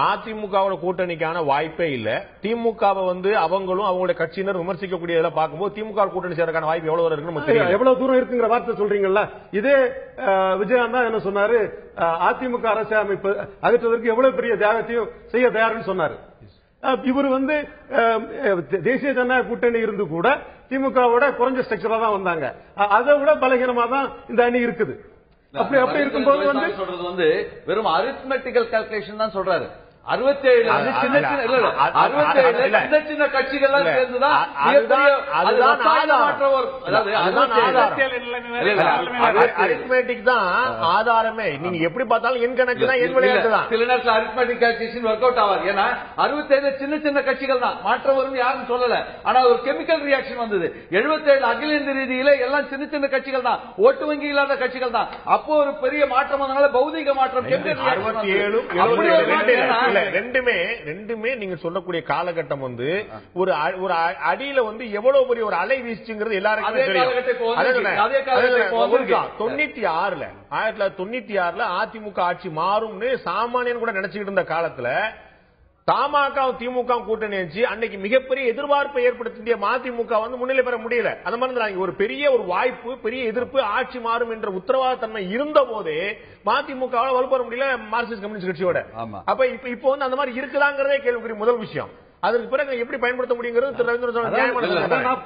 அதிமுகவோட கூட்டணிக்கான வாய்ப்பே இல்ல. திமுகவை அவங்களும் அவங்களுடைய கட்சியினர் விமர்சிக்கக்கூடிய பார்க்கும்போது திமுக கூட்டணி சேரக்கான வாய்ப்பு எவ்வளவு இருக்கு, எவ்வளவு தூரம் இருக்குங்கிற வார்த்தை சொல்றீங்கல்ல. இதே விஜயகாந்த் தான் என்ன சொன்னாரு, அதிமுக அரசு அமைப்பு அகற்றுவதற்கு எவ்வளவு பெரிய தியாகத்தையும் செய்ய தயார்னு சொன்னாரு. இவர் தேசிய ஜனநாயக கூட்டணி இருந்து கூட திமுகவோட குறைஞ்ச ஸ்ட்ரக்சரா தான் வந்தாங்க. அதை விட பலகீனமா தான் இந்த அணி இருக்குது. அப்படி இருக்கும்போது சொல்றது வெறும் அரித்மெட்டிக்கல் கால்குலேஷன் தான் சொல்றாரு. 67 சின்ன சின்ன கட்சிகள் சேர்ந்துதான் அரித்மெட்டிக் தான் ஆதாரமே. நீங்க எப்படி பார்த்தாலும் என் கணக்கு தான், என் விளையாட்டு தான். சில நேரத்தில் அரித்மெட்டிக் கால்குலேஷன் ஒர்க் அவுட் ஆகாது. ஏன்னா 67 சின்ன சின்ன கட்சிகள் தான், மாற்றம் வரும் யாரும் சொல்லல. ஆனா ஒரு கெமிக்கல் ரியாக்ஷன் வந்தது. 77 அகில இந்திய ரீதியில எல்லாம் சின்ன சின்ன கட்சிகள் தான், ஓட்டு வங்கி இல்லாத கட்சிகள் தான். அப்போ ஒரு பெரிய மாற்றம் வந்தனால பௌதிக மாற்றம், கெமிக்கல் ரியாக்ஷன். ரெண்டுமே நீங்க சொல்லக்கூடிய காலகட்டம் ஒரு அடியில எவ்வளவு பெரிய ஒரு அலை வீசுங்கிறது எல்லாருக்கும் தெரியும். 1996 அதிமுக ஆட்சி மாறும்னு சாமானியன் கூட நினைச்சுக்கிட்டு இருந்த காலத்துல தமாக திமுக கூட்டணி அன்னைக்கு மிகப்பெரிய எதிர்பார்ப்பை ஏற்படுத்திய மதிமுக முன்னிலை பெற முடியல. அந்த மாதிரி ஒரு பெரிய ஒரு வாய்ப்பு, பெரிய எதிர்ப்பு, ஆட்சி மாறும் என்ற உத்தரவாத தன்மை இருந்த போதே மதிமுக வலுப்பெற முடியல மார்க்சிஸ்ட் கம்யூனிஸ்ட் கட்சியோட. அப்ப இப்போ அந்த மாதிரி இருக்குதாங்கிறதே கேள்விக்குரிய முதல் விஷயம். அதற்கு பிறகு எப்படி பயன்படுத்த முடியுங்கிறது திரு ரவீந்திரன் சொன்ன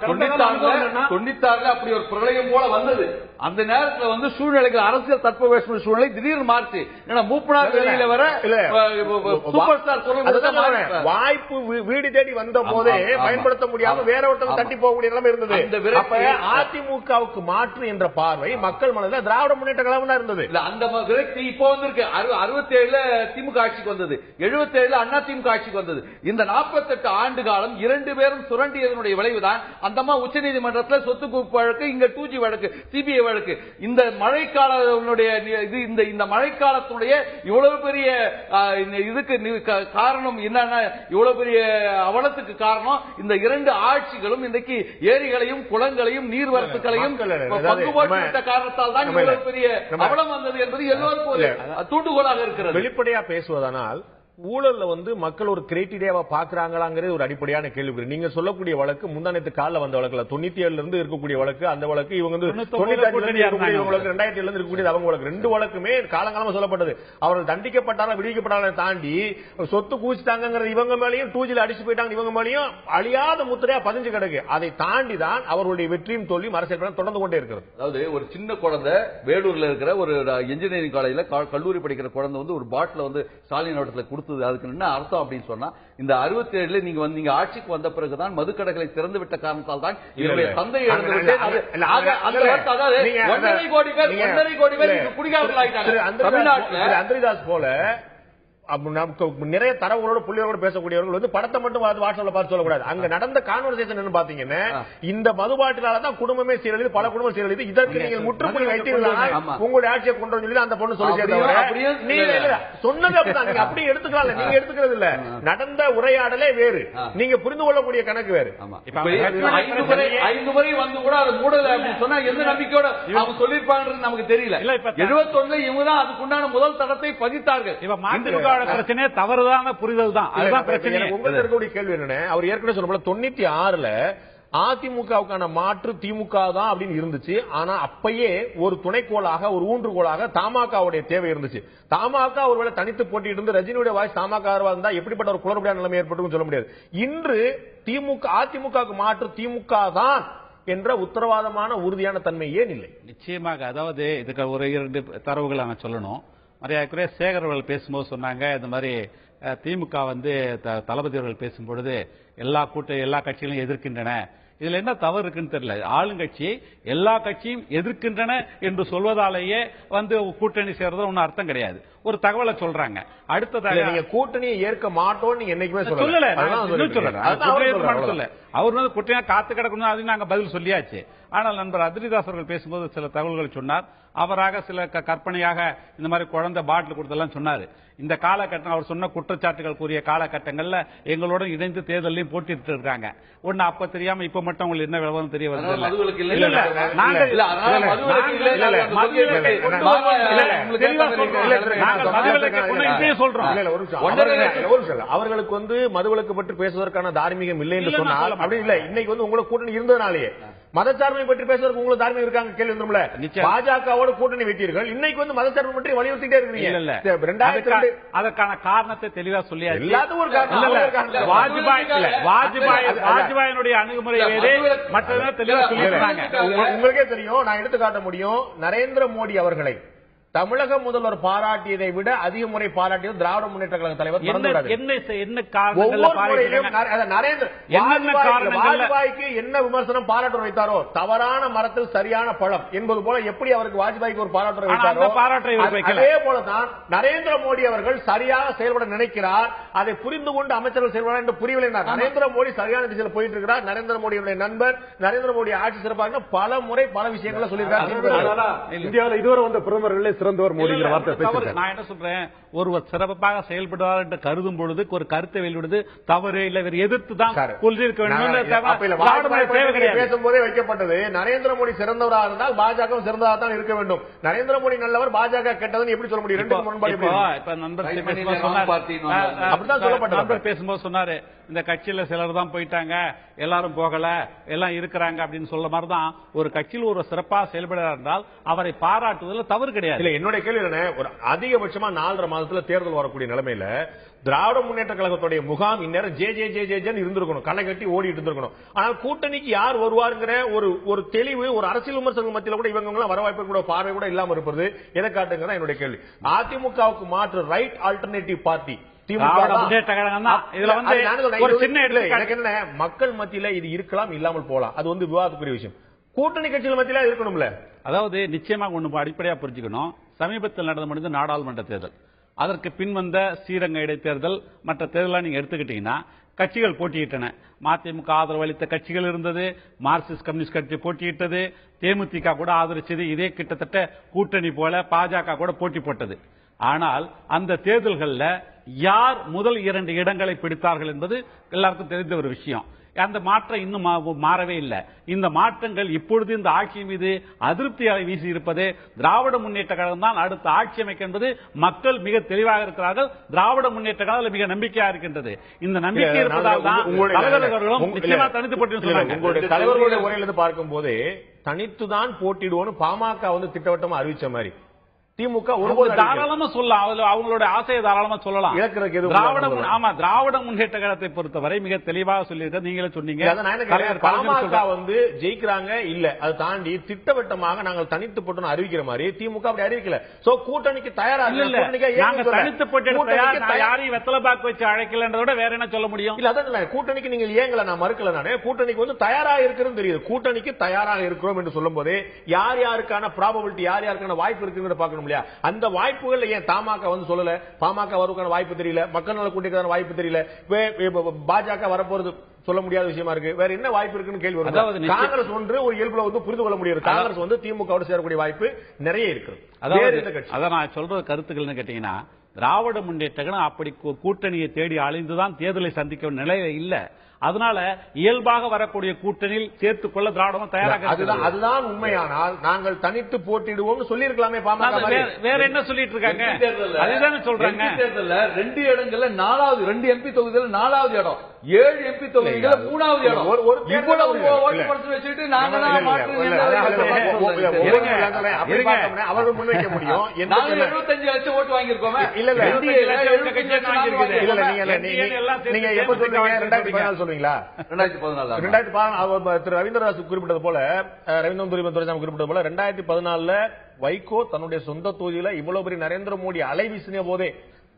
96 அப்படி ஒரு பிரளயம் போல வந்தது. அந்த நேரத்தில் சூழ்நிலைகள், அரசியல் தட்பவெட்ப சூழ்நிலை திடீர்னு மாறுச்சு. ஏன்னா மூப்பனார் வெளியில வர சூப்பர் ஸ்டார் வாய்ப்பு வீடு தேடி வந்த போதே பயன்படுத்த முடியாம வேற ஒருத்தர் தட்டி போகக்கூடிய நிலைமை இருந்தது. அதிமுகவுக்கு மாற்று என்ற பார்வை மக்கள் மனதில் திராவிட முன்னேற்ற கழகம் தான் இருந்தது. அந்த விரக்தி இப்போ வந்திருக்கு. 67 திமுக ஆட்சிக்கு வந்தது, 77 அண்ணா திமுக ஆட்சிக்கு வந்தது. இந்த 48 ஆண்டு காலம் 2 பேரும் சுரண்டியதனுடைய விளைவுதான் அந்த உச்சநீதிமன்றத்தில் சொத்து குவிப்பு வழக்கு, இங்க 2G வழக்கு, சிபிஐ வழக்கு. இந்த மழைக்காலத்தினுடைய இந்த மழைக்காலத்தினுடைய இவ்வளவு பெரிய இதுக்கு காரணம் என்னன்னா, இவ்வளவு பெரிய அவலத்துக்கு காரணம் இந்த 2 ஆட்சிகளும் இன்றைக்கு ஏரிகளையும் குளங்களையும் நீர்வரத்துகளையும் பங்கு போட்டுவிட்ட காரணத்தால் தான் இவ்வளவு பெரிய அவலம் வந்தது என்பது எல்லோருக்கும் ஒரு தூண்டுகோலாக இருக்கிறது. வெளிப்படையா பேசுவதனால் ஊழல்ல மக்கள் ஒரு கிரைட்டீரியாவா பாக்குறாங்களாங்கிறது ஒரு அடிப்படையான கேள்வி. நீங்க சொல்லக்கூடிய வழக்கு முந்தானத்து கால வந்த வழக்குல 97 இருந்து இருக்கக்கூடிய வழக்கு, அந்த வழக்கு இவங்க 2007 இருந்து இருக்கக்கூடிய அவங்க வழக்கு, 2 வழக்குமே காலங்காலமா சொல்லப்பட்டது. அவர்கள் தண்டிக்கப்பட்டாலும் விடுவிக்கப்பட்டாலும் தாண்டி சொத்து கூச்சிட்டாங்கிறது இவங்க மேலேயும், 2G அடிச்சு போயிட்டாங்க இவங்க மேலேயும் அழியாத முத்திரையா பதிஞ்சு கிடக்கு. அதை தாண்டி தான் அவர்களுடைய வெற்றியும் தோல்வியும் அரசியல் தொடர்ந்து கொண்டே இருக்கிறது. அதாவது ஒரு சின்ன குழந்தை வேலூர்ல இருக்கிற ஒரு இன்ஜினியரிங் காலேஜ்ல கல்லூரி படிக்கிற குழந்தை ஒரு பாட்டில் ஸ்டாலின் அவட்டத்தில் கொடுத்து, அதுக்கு என்ன அர்த்தம் அப்படின்னு சொன்னா, இந்த 67 நீங்க ஆட்சிக்கு வந்த பிறகுதான் மதுக்கடைகளை திறந்து விட்ட காரணத்தால் தான் இவருடைய தந்தை இழந்து விட்டு 1.5 கோடி பேர் குடிகாரர்கள் ஆயிட்டாங்க தமிழ்நாட்டில். அந்திரிதாஸ் போல நிறைய தரவுகளோட புள்ளியோட பேசக்கூடியவர்கள் படத்தை மட்டும் வாட்ஸ்அப்ல பார்த்து சொல்லக்கூடாது. அங்க நடந்த கான்வர்சேஷன் பாத்தீங்கன்னா, இந்த மதுபாட்டிலால தான் குடும்பமே சீரழிது, பல குடும்பம் சீரழிது. இதற்கு நீங்கள் முற்றுப்புள்ளி வைத்தீர்கள், உங்களுடைய ஆட்சியை கொண்டு வந்து அந்த பொண்ணு சொல்லி சொன்னது அப்படிதான். நீங்க அப்படியே எடுத்துக்கலாம், நீங்க எடுத்துக்கிறது இல்ல. நடந்த உரையாடலே வேறு, நீங்க புரிந்து கொள்ளக்கூடிய கணக்கு வேறு. 5 முறை வந்து கூட அது மூடல அப்படின்னு சொன்னா எந்த நம்பிக்கையோட அவங்க சொல்லிருப்பாங்க நமக்கு தெரியல. 71 இவங்க தான் அதுக்குண்டான முதல் தடத்தை பதித்தார்கள். பிரச்சனை தவறுதான புரிதல் தான், அதுதான் பிரச்சனை. உங்களுக்கு இருக்கக்கூடிய கேள்வி என்ன, அவர் ஏற்கனவே சொன்ன போல 96 அதிமுகவுக்கான மாற்று திமுக தான் அப்படின்னு இருந்துச்சு. ஆனா அப்பயே ஒரு துணைக்கோளாக, ஒரு ஊன்றுகோலாக தமாகவுடைய தேவை இருந்துச்சு. தமாக ஒருவேளை தனித்து போட்டிட்டு இருந்து ரஜினியுடைய வாய்ஸ் தமாக இருந்தா எப்படிப்பட்ட ஒரு குளறுபடியான நிலைமை ஏற்பட்டு சொல்ல முடியாது. இன்று அதிமுகவுக்கு மாற்று திமுக தான் என்ற உத்தரவாதமான உறுதியான தன்மை ஏன் இல்லை? நிச்சயமாக. அதாவது இதுக்கு ஒரு 2 தரவுகள் நாங்க சொல்லணும். மரியாதைக்குரிய சேகர் அவர்கள் பேசும்போது சொன்னாங்க, இந்த மாதிரி திமுக தளபதி அவர்கள் பேசும்பொழுது எல்லா கட்சிகளையும் எதிர்க்கின்றன. இதுல என்ன தவறு இருக்குன்னு தெரியல. ஆளுங்கட்சி எல்லா கட்சியும் எதிர்க்கின்றன என்று சொல்வதாலேயே கூட்டணி சேர்றது ஒன்னும் அர்த்தம் கிடையாது. ஒரு தகவலை சொல்றாங்க. அடுத்த நீங்க கூட்டணியை ஏற்க மாட்டோம் நீங்க என்னைக்குமே சொல்லல. அவர் கூட்டணியா காத்து கிடக்கணும், அது நாங்க பதில் சொல்லியாச்சு. ஆனால் நண்பர் அத்ரிதாஸ் அவர்கள் பேசும்போது சில தகவல்கள் சொன்னார். அவராக சில கற்பனையாக இந்த மாதிரி குழந்தை பாட்டில் கொடுத்தெல்லாம் சொன்னாரு. இந்த காலகட்டம் அவர் சொன்ன குற்றச்சாட்டுகள் கூறிய காலகட்டங்கள்ல எங்களோட இணைந்து தேர்தலையும் போட்டிட்டு இருக்காங்க. ஒன்னு அப்ப தெரியாம இப்ப மட்டும் உங்களுக்கு என்ன விவரம் தெரிய வருது. அவர்களுக்கு வந்து மதுவிலக்கு பற்றி பேசுவதற்கான தார்மீகம் இல்லை என்று சொன்னால் அப்படி இல்ல. இன்னைக்கு வந்து உங்களை கூட்டணி இருந்ததுனாலேயே மதச்சார்பை பற்றி பேசுவதற்கு உங்களுக்கு தார்மீகம் இருக்காங்க கேள்வி வந்துரும்ல. பாஜகவோட கூட்டணி வைத்தீர்கள், இன்னைக்கு வந்து மதச்சார்பை பற்றி வலியுறுத்திட்டே இருக்கீங்க. அதற்கான காரணத்தை தெளிவா சொல்லியாச்சு. எல்லாத்துக்கும் ஒரு காரணம். வாஜ்பாயினுடைய அணுகுமுறை வேறு, மற்றதை தெளிவா சொல்லியிருக்காங்க. உங்களுக்கே தெரியும், நான் எடுத்து காட்ட முடியும். நரேந்திர மோடி அவர்களை தமிழக முதல்வர் பாராட்டியதை விட அதிக முறை பாராட்டியது திராவிட முன்னேற்ற கழக தலைவர். வாஜ்பாய்க்கு என்ன விமர்சனம் பாராட்டு வைத்தாரோ, தவறான மரத்தில் சரியான பழம் என்பது போல எப்படி அவருக்கு வாஜ்பாய்க்கு ஒரு பாராட்டு வைத்தாரோ, அதே போலதான் நரேந்திர மோடி அவர்கள் சரியாக செயல்பட நினைக்கிறார். அதை புரிந்து கொண்டு அமைச்சர்கள் செயல்பட என்று புரியவில்லை. நரேந்திர மோடி சரியான திசையில் போயிட்டு இருக்கிறார். நரேந்திர மோடியுடைய நண்பர், நரேந்திர மோடி ஆட்சி சிறப்பாக பல முறை பல விஷயங்களை சொல்லியிருக்கார். இந்தியாவில் இதுவரை வந்த பிரதமர்களே சிறந்தவர் மோடிங்கிற வார்த்தை. நான் என்ன சொல்றேன், ஒருவர் சிறப்பாக செயல்படுவார் என்று கருதும் பொழுது ஒரு கருத்தை வெளியிடுவது தவறு இல்லை, எதிர்த்து தான் கொள்ளிருக்க வேண்டும். பேசும்போதே வைக்கப்பட்டது நரேந்திர மோடி சிறந்தவராக இருந்தால் பாஜக சிறந்ததாக தான் இருக்க வேண்டும். நரேந்திர மோடி நல்லவர், பாஜக கெட்டதுன்னு எப்படி சொல்ல முடியும்? நண்பர் பேசும்போது சொன்னாரு, இந்த கட்சியில சிலர் தான் போயிட்டாங்க, எல்லாரும் போகல, எல்லாம் இருக்கிறாங்க அப்படின்னு சொல்ல மாதிரிதான் ஒரு கட்சியில் ஒரு சிறப்பாக செயல்படுகிறார் என்றால் அவரை பாராட்டுவதில் தவறு கிடையாது. என்னுடைய கேள்வி என்ன, ஒரு அதிகபட்சமா 4.5 மாதத்துல தேர்தல் வரக்கூடிய நிலைமையில திராவிட முன்னேற்ற கழகத்துடைய முகாம் இந்நேரம் ஜே ஜே ஜே ஜே இருந்திருக்கணும், களை கட்டி ஓடிட்டு இருந்திருக்கணும். ஆனால் கூட்டணிக்கு யார் வருவாருங்கிற ஒரு தெளிவு, ஒரு அரசியல் விமர்சனம் மத்தியில் கூட இவங்க வரவாய்ப்பு கூட பார்வை கூட இல்லாம இருப்பது எதை காட்டுங்கிறதா என்னுடைய கேள்வி. அதிமுகவுக்கு மாற்று ரைட் ஆல்டர்னேட்டிவ் பார்ட்டி மக்கள் மத்தியில இது இருக்கலாம், இல்லாமல் போலாம். அது வந்து விவாதத்துக்குரிய விஷயம். கூட்டணி கட்சிகள் மத்தியில இருக்கணும்ல. அதாவது நிச்சயமாக ஒண்ணு அடிப்படையா புரிஞ்சுக்கணும். சமீபத்தில் நடந்து முடிந்த நாடாளுமன்ற தேர்தல், அதற்கு பின் வந்த ஸ்ரீரங்க இடைத்தேர்தல், மற்ற தேர்தலாம் நீங்க எடுத்துக்கிட்டீங்கன்னா கட்சிகள் போட்டியிட்டன. மதிமுக ஆதரவு அளித்த கட்சிகள் இருந்தது, மார்க்சிஸ்ட் கம்யூனிஸ்ட் கட்சி போட்டியிட்டது, தேமுதிக கூட ஆதரிச்சது. இதே கிட்டத்தட்ட கூட்டணி போல பாஜக கூட போட்டி போட்டது. ஆனால் அந்த தேர்தல்களில் யார் முதல் 2 இடங்களை பிடித்தார்கள் என்பது எல்லாருக்கும் தெரிந்த ஒரு விஷயம். அந்த மாற்றம் இன்னும் மாறவே இல்லை. இந்த மாற்றங்கள் இப்பொழுது இந்த ஆட்சி மீது அதிருப்தியை வீசி இருப்பது திராவிட முன்னேற்ற கழகம் தான் அடுத்த ஆட்சி அமைக்க என்பது மக்கள் மிக தெளிவாக இருக்கிறார்கள். திராவிட முன்னேற்ற கழகம் மிக நம்பிக்கையா இருக்கின்றது. இந்த நம்பிக்கை இருப்பதால் தான் தலைவர்களும் நிச்சயமா தனித்து போட்டி. உங்களுடைய தலைவர்களுடைய உரையிலிருந்து பார்க்கும் போது தனித்துதான் போட்டிடுவோம் பாமக வந்து திட்டவட்டமா அறிவிச்ச மாதிரி திமுக தாராளமா சொல்லலாம், அவங்களோட ஆசையை தாராளமா சொல்லலாம். திராவிட முன்னேற்ற கழகத்தை பொறுத்தவரை மிக தெளிவாக சொல்லியிருக்க நீங்களே சொன்னீங்க. பாமக வந்து ஜெயிக்கிறாங்க இல்ல, அதை தாண்டி திட்டவட்டமாக நாங்கள் தனித்து போட்டு அறிவிக்கிற மாதிரி திமுக அப்படி அறிவிக்கல. சோ கூட்டணிக்கு தயாரா தனித்து போட்டு யாரையும் வெத்தலை பாக்கு வச்சு அழைக்கலன்றதோட வேற என்ன சொல்ல முடியும்? இல்ல அதான் கூட்டணிக்கு நீங்கள் ஏங்கல, நான் மறுக்கல. நானே கூட்டணிக்கு வந்து தயாராக இருக்கிறது தெரியுது. கூட்டணிக்கு தயாராக இருக்கிறோம் என்று சொல்லும் போது யார் யாருக்கான ப்ராபபிலிட்டி, யார் யாருக்கான வாய்ப்பு இருக்குன்னு பார்க்கணும். அந்த வாய்ப்புகள் ஏன் தமாக வந்து சொல்லல? பாமக வருவதற்கான வாய்ப்பு தெரியல, மக்கள் நல கூட்டணிக்கான வாய்ப்பு தெரியல, பாஜக வரப்போறது சொல்ல முடியாத விஷயமா இருக்கு. வேற என்ன வாய்ப்பு இருக்குன்னு கேள்வி வருது. காங்கிரஸ் ஒன்று ஒரு இயல்புல வந்து புரிந்து கொள்ள முடியாது. காங்கிரஸ் வந்து திமுக சேரக்கூடிய வாய்ப்பு நிறைய இருக்கு. அதான் நான் சொல்ற கருத்துக்கள்னு கேட்டீங்கன்னா, திராவிட முன்னேற்ற கழகம் அப்படி கூட்டணியை தேடி அலைந்துதான் தேர்தலை சந்திக்க நிலையில இல்ல. அதனால இயல்பாக வரக்கூடிய கூட்டணியில் சேர்த்துக் கொள்ள திராவிடம் தயாராக. அதுதான் உண்மையானால் நாங்கள் தனித்து போட்டிடுவோம் சொல்லி இருக்கலாமே. பாமக வேற என்ன சொல்லிட்டு இருக்காங்க? அதுதான் சொல்றாங்க. 2 இடங்கள்ல 4வது 2 எம்பி தொகுதியில 4வது இடம், 7 எம்பி தொகுதிகள் 3வது இடம். வச்சுட்டு நாங்க அவர்கள் முன்வைக்க முடியும். 75 லட்சம் ஓட்டு வாங்கியிருக்கோம். இல்ல நீங்க எப்ப சொல்றீங்க? 2014 சொல்றீங்களா? 2014 திரு ரவீந்திரநாத் குறிப்பிட்டது போல, ரவீந்திரன் துரைசாமி குறிப்பிட்டது போல 2014 வைகோ தன்னுடைய சொந்த தொகுதியில இவ்வளவு பெரிய நரேந்திர மோடி அலை வீசின போதே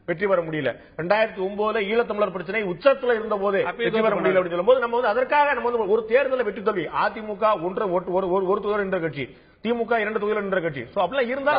வெற்றி பெற முடியல. 2009 ஈழத்தமிழர் பிரச்சனை உச்சத்துல இருந்த போதே வெற்றி பெற முடியல அப்படின்னு சொல்லும்போது நம்ம வந்து அதற்காக நம்ம வந்து ஒரு தேர்தலில் வெற்றி தோல்வி. அதிமுக ஒரு தொகுதி என்ற கட்சி, திமுக 2 தொகுதியில் நின்ற கட்சி. சோ அப்படிலாம் இருந்தா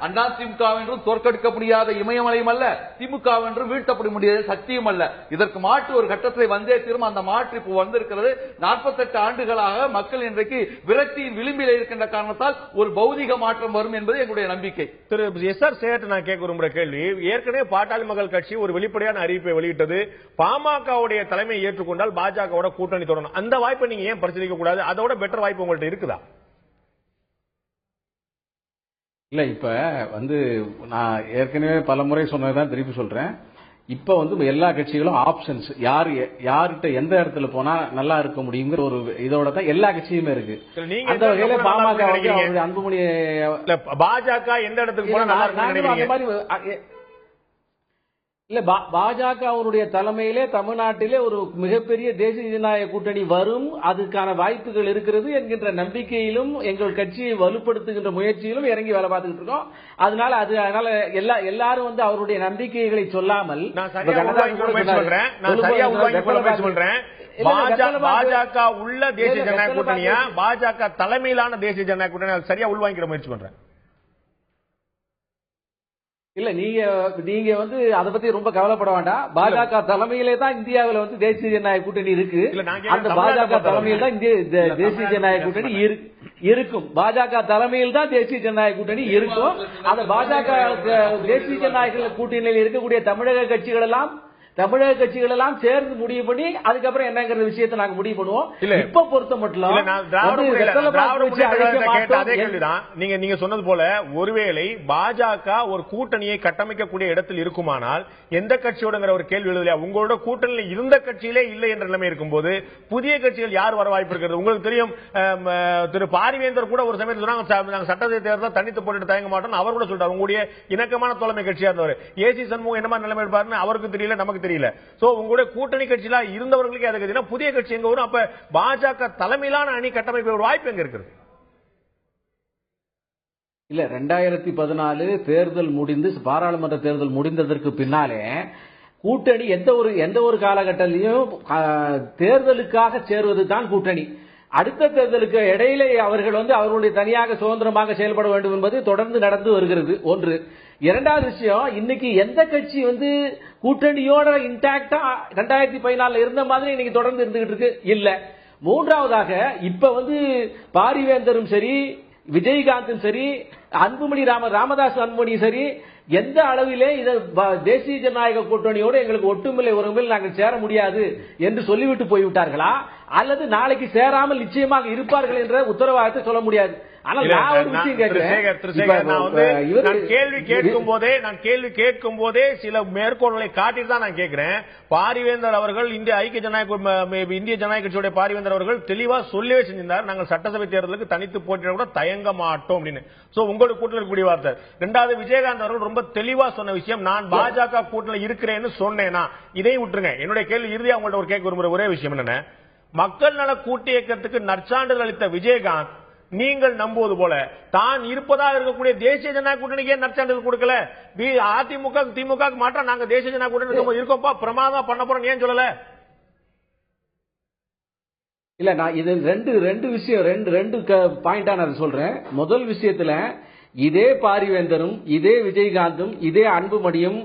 அண்ணா திமுக என்றும் தோற்கடிக்க முடியாத இமயமலையும் அல்ல, திமுக என்றும் வீழ்த்தப்பட முடியாத சக்தியும் அல்ல. இதற்கு மாற்று ஒரு கட்டத்தில் வந்தே திரும்ப அந்த மாற்று இப்போ வந்திருக்கிறது. 48 ஆண்டுகளாக மக்கள் இன்றைக்கு விரக்தியின் விளிம்பில் இருக்கின்ற காரணத்தால் ஒரு பௌதிக மாற்றம் வரும் என்பது எங்களுடைய நம்பிக்கை. திரு எஸ்.ஆர். சேகர், நான் கேட்க விரும்புற கேள்வி, ஏற்கனவே பாட்டாளி மக்கள் கட்சி ஒரு வெளிப்படையான அறிவிப்பை வெளியிட்டது, பாமகவுடைய தலைமையை ஏற்றுக்கொண்டால் பாஜகவோட கூட்டணி தொடரும். அந்த வாய்ப்பை நீங்க ஏன் பரிசீலிக்க கூடாது? அதோட பெட்டர் வாய்ப்பு உங்கள்ட்ட இருக்குதா? இல்ல, இப்ப நான் ஏற்கனவே பல முறை சொன்னதுதான் திருப்பி சொல்றேன். இப்ப எல்லா கட்சிகளும் ஆப்ஷன்ஸ், யார்கிட்ட எந்த இடத்துல போனா நல்லா இருக்க முடியுங்கிற ஒரு இதோட தான் எல்லா கட்சியுமே இருக்கு. அந்த வகையில பாமக அன்புமணி பாஜக எந்த இடத்துக்கு போனா நல்லா இருக்கு? இல்ல, பாஜக அவருடைய தலைமையிலே தமிழ்நாட்டிலே ஒரு மிகப்பெரிய தேசிய ஜனநாயக கூட்டணி வரும், அதுக்கான வாய்ப்புகள் இருக்கிறது என்கின்ற நம்பிக்கையிலும் எங்கள் கட்சியை வலுப்படுத்துகின்ற முயற்சியிலும் இறங்கி வேலை பார்த்துக்கிட்டு இருக்கோம். அதனால எல்லாரும் அவருடைய நம்பிக்கைகளை சொல்லாமல் பாஜக உள்ள தேசிய ஜனநாயக கூட்டணியா பாஜக தலைமையிலான தேசிய ஜனநாயக கூட்டணி சரியா உள்வாங்கிற முயற்சி பண்றேன். இல்ல, நீங்க அத பத்தி ரொம்ப கவலைப்பட வேண்டாம். பாஜக தலைமையிலே தான் இந்தியாவில் தேசிய ஜனநாயக கூட்டணி இருக்கு. அந்த பாஜக தலைமையில் தான் தேசிய ஜனநாயக கூட்டணி இருக்கும். பாஜக தலைமையில் தான் தேசிய ஜனநாயக கூட்டணி இருக்கும். அந்த பாஜக தேசிய ஜனநாயக கூட்டணியில் இருக்கக்கூடிய தமிழக கட்சிகள் எல்லாம் சேர்ந்து முடிவு பண்ணி அதுக்கப்புறம் என்னங்கிற விஷயத்தை நாங்க முடிவு பண்ணுவோம். இப்ப பொறுத்த மட்டும் நீங்க சொன்னது போல ஒருவேளை பாஜக ஒரு கூட்டணியை கட்டமைக்கக்கூடிய இடத்தில் இருக்குமானால் எந்த கட்சியோடங்கிற ஒரு கேள்வி எழுதலையா? உங்களோட கூட்டணியில் இருந்த கட்சியிலே இல்லை என்ற நிலைமை இருக்கும்போது புதிய கட்சிகள் யார் வர வாய்ப்பு இருக்கிறது? உங்களுக்கு தெரியும், திரு பாரிவேந்தர் கூட ஒரு சமயத்தில் சொன்னாங்க, நாங்க சட்டத்தை தேர்தல் தனித்து போட்டு தயங்க மாட்டோம். அவர் கூட சொல்றாரு, உங்களுடைய இணக்கமான தோழமை கட்சியா இருந்தவர் ஏசி சண்முகம் என்ன மாதிரி நிலைமை இருப்பாருன்னு அவருக்கு தெரியல, நமக்கு தெரியல. சோ உங்களுடைய கூட்டணி கட்சியில இருந்தவர்களுக்கு அது கட்சினா புதிய கட்சி எங்க வரும்? அப்ப பாஜக தலைமையிலான அணி கட்டமைப்பு ஒரு வாய்ப்பு எங்க இருக்கிறது? இல்ல, 2014 தேர்தல் முடிந்து பாராளுமன்ற தேர்தல் முடிந்ததற்கு பின்னாலே கூட்டணி எந்த ஒரு காலகட்டத்திலையும் தேர்தலுக்காக சேருவது தான் கூட்டணி. அடுத்த தேர்தலுக்கு இடையிலே அவர்கள் அவர்களுடைய தனியாக சுதந்திரமாக செயல்பட வேண்டும் என்பது தொடர்ந்து நடந்து வருகிறது. ஒன்று. இரண்டாவது விஷயம், இன்னைக்கு எந்த கட்சி கூட்டணியோட இன்டாக்டா 2014 இருந்த மாதிரி இன்னைக்கு தொடர்ந்து இருந்துகிட்டு இருக்கு? இல்ல. மூன்றாவதாக, இப்ப பாரிவேந்தரும் சரி, விஜயகாந்தும் சரி, ராமதாஸ் அன்புமணி சரி, எந்த அளவிலே தேசிய ஜனநாயக கூட்டணியோடு எங்களுக்கு ஒட்டுமில்லை உறவில் நாங்கள் சேர முடியாது என்று சொல்லிவிட்டு போய்விட்டார்களா, அல்லது நாளைக்கு சேராமல் நிச்சயமாக இருப்பார்கள் என்ற உத்தரவாதத்தை சொல்ல முடியாது. ஆனால் நான் ஒரு விஷயம் கேட்கிறேன், நான் கேள்வி கேட்கும் போதே சில மேற்கோள்களை காட்டி தான் நான் கேட்கிறேன். பாரிவேந்தர் அவர்கள் இந்திய ஜனநாயக கட்சியுடைய பாரிவேந்தர் அவர்கள் தெளிவா சொல்லவே செஞ்சிருந்தார், நாங்கள் சட்டசபை தேர்தலுக்கு தனித்து போட்டியிட கூட தயங்க மாட்டோம் அப்படின்னு. சோ உங்களுக்கு கூட்டணி கூடிய வார்த்தை. இரண்டாவது, விஜயகாந்த் அவர்கள் ரொம்ப தெளிவா சொன்ன விஷயம், நான் பாஜக கூட்டணி இருக்கிறேன்னு சொன்னேனா? இதை விட்டுருங்க. என்னுடைய கேள்வி இறுதியா உங்கள்ட்ட ஒரு கேட்க விரும்புற ஒரே விஷயம் என்னன்னா, மக்கள் நல கூட்டு இயக்கத்துக்கு நற்சான்றிதழ் அளித்த விஜயகாந்த் நீங்கள் நம்புவது போல தான் இருப்பதாக இருக்கக்கூடிய தேசிய ஜனநாயக கூட்டணிக்கு நற்சான்றிதழ் கொடுக்கல? அதிமுக திமுக மாற்றம் நாங்க தேசிய ஜனநாயக கூட்டணி இருக்கோம்ப்பா, பிரமாதம் பண்ண போறோம் ஏன் சொல்லல? இல்ல, நான் இது ரெண்டு விஷயம் ரெண்டு பாயிண்டா நான் சொல்றேன். முதல் விஷயத்துல இதே பாரிவேந்தரும் இதே விஜயகாந்தும் இதே அன்புமணியும்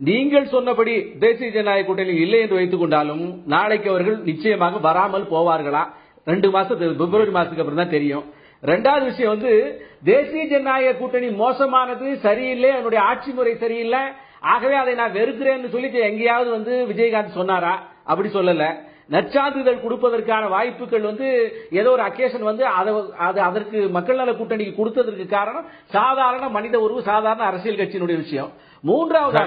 நீங்கள் சொன்னபடி தேசிய ஜனநாயக கூட்டணி இல்லை என்று வைத்துக் கொண்டாலும் நாளைக்கு அவர்கள் நிச்சயமாக வராமல் போவார்களா? 2 மாசத்துக்கு பிப்ரவரி மாசத்துக்கு அப்புறம் தான் தெரியும். ரெண்டாவது விஷயம் தேசிய ஜனநாயக கூட்டணி மோசமானது, சரியில்லை, என்னுடைய ஆட்சி முறை சரியில்லை, ஆகவே அதை நான் வெறுக்கிறேன்னு சொல்லி எங்கேயாவது விஜயகாந்த் சொன்னாரா? அப்படி சொல்லல. நற்சான்றிதழ் கொடுப்பதற்கான வாய்ப்புகள் ஏதோ ஒரு அக்கேஷன் அதற்கு மக்கள் நல கூட்டணிக்கு கொடுத்ததற்கு காரணம் சாதாரண மனித உறவு, சாதாரண அரசியல் கட்சியினுடைய விஷயம். மூன்றாவது,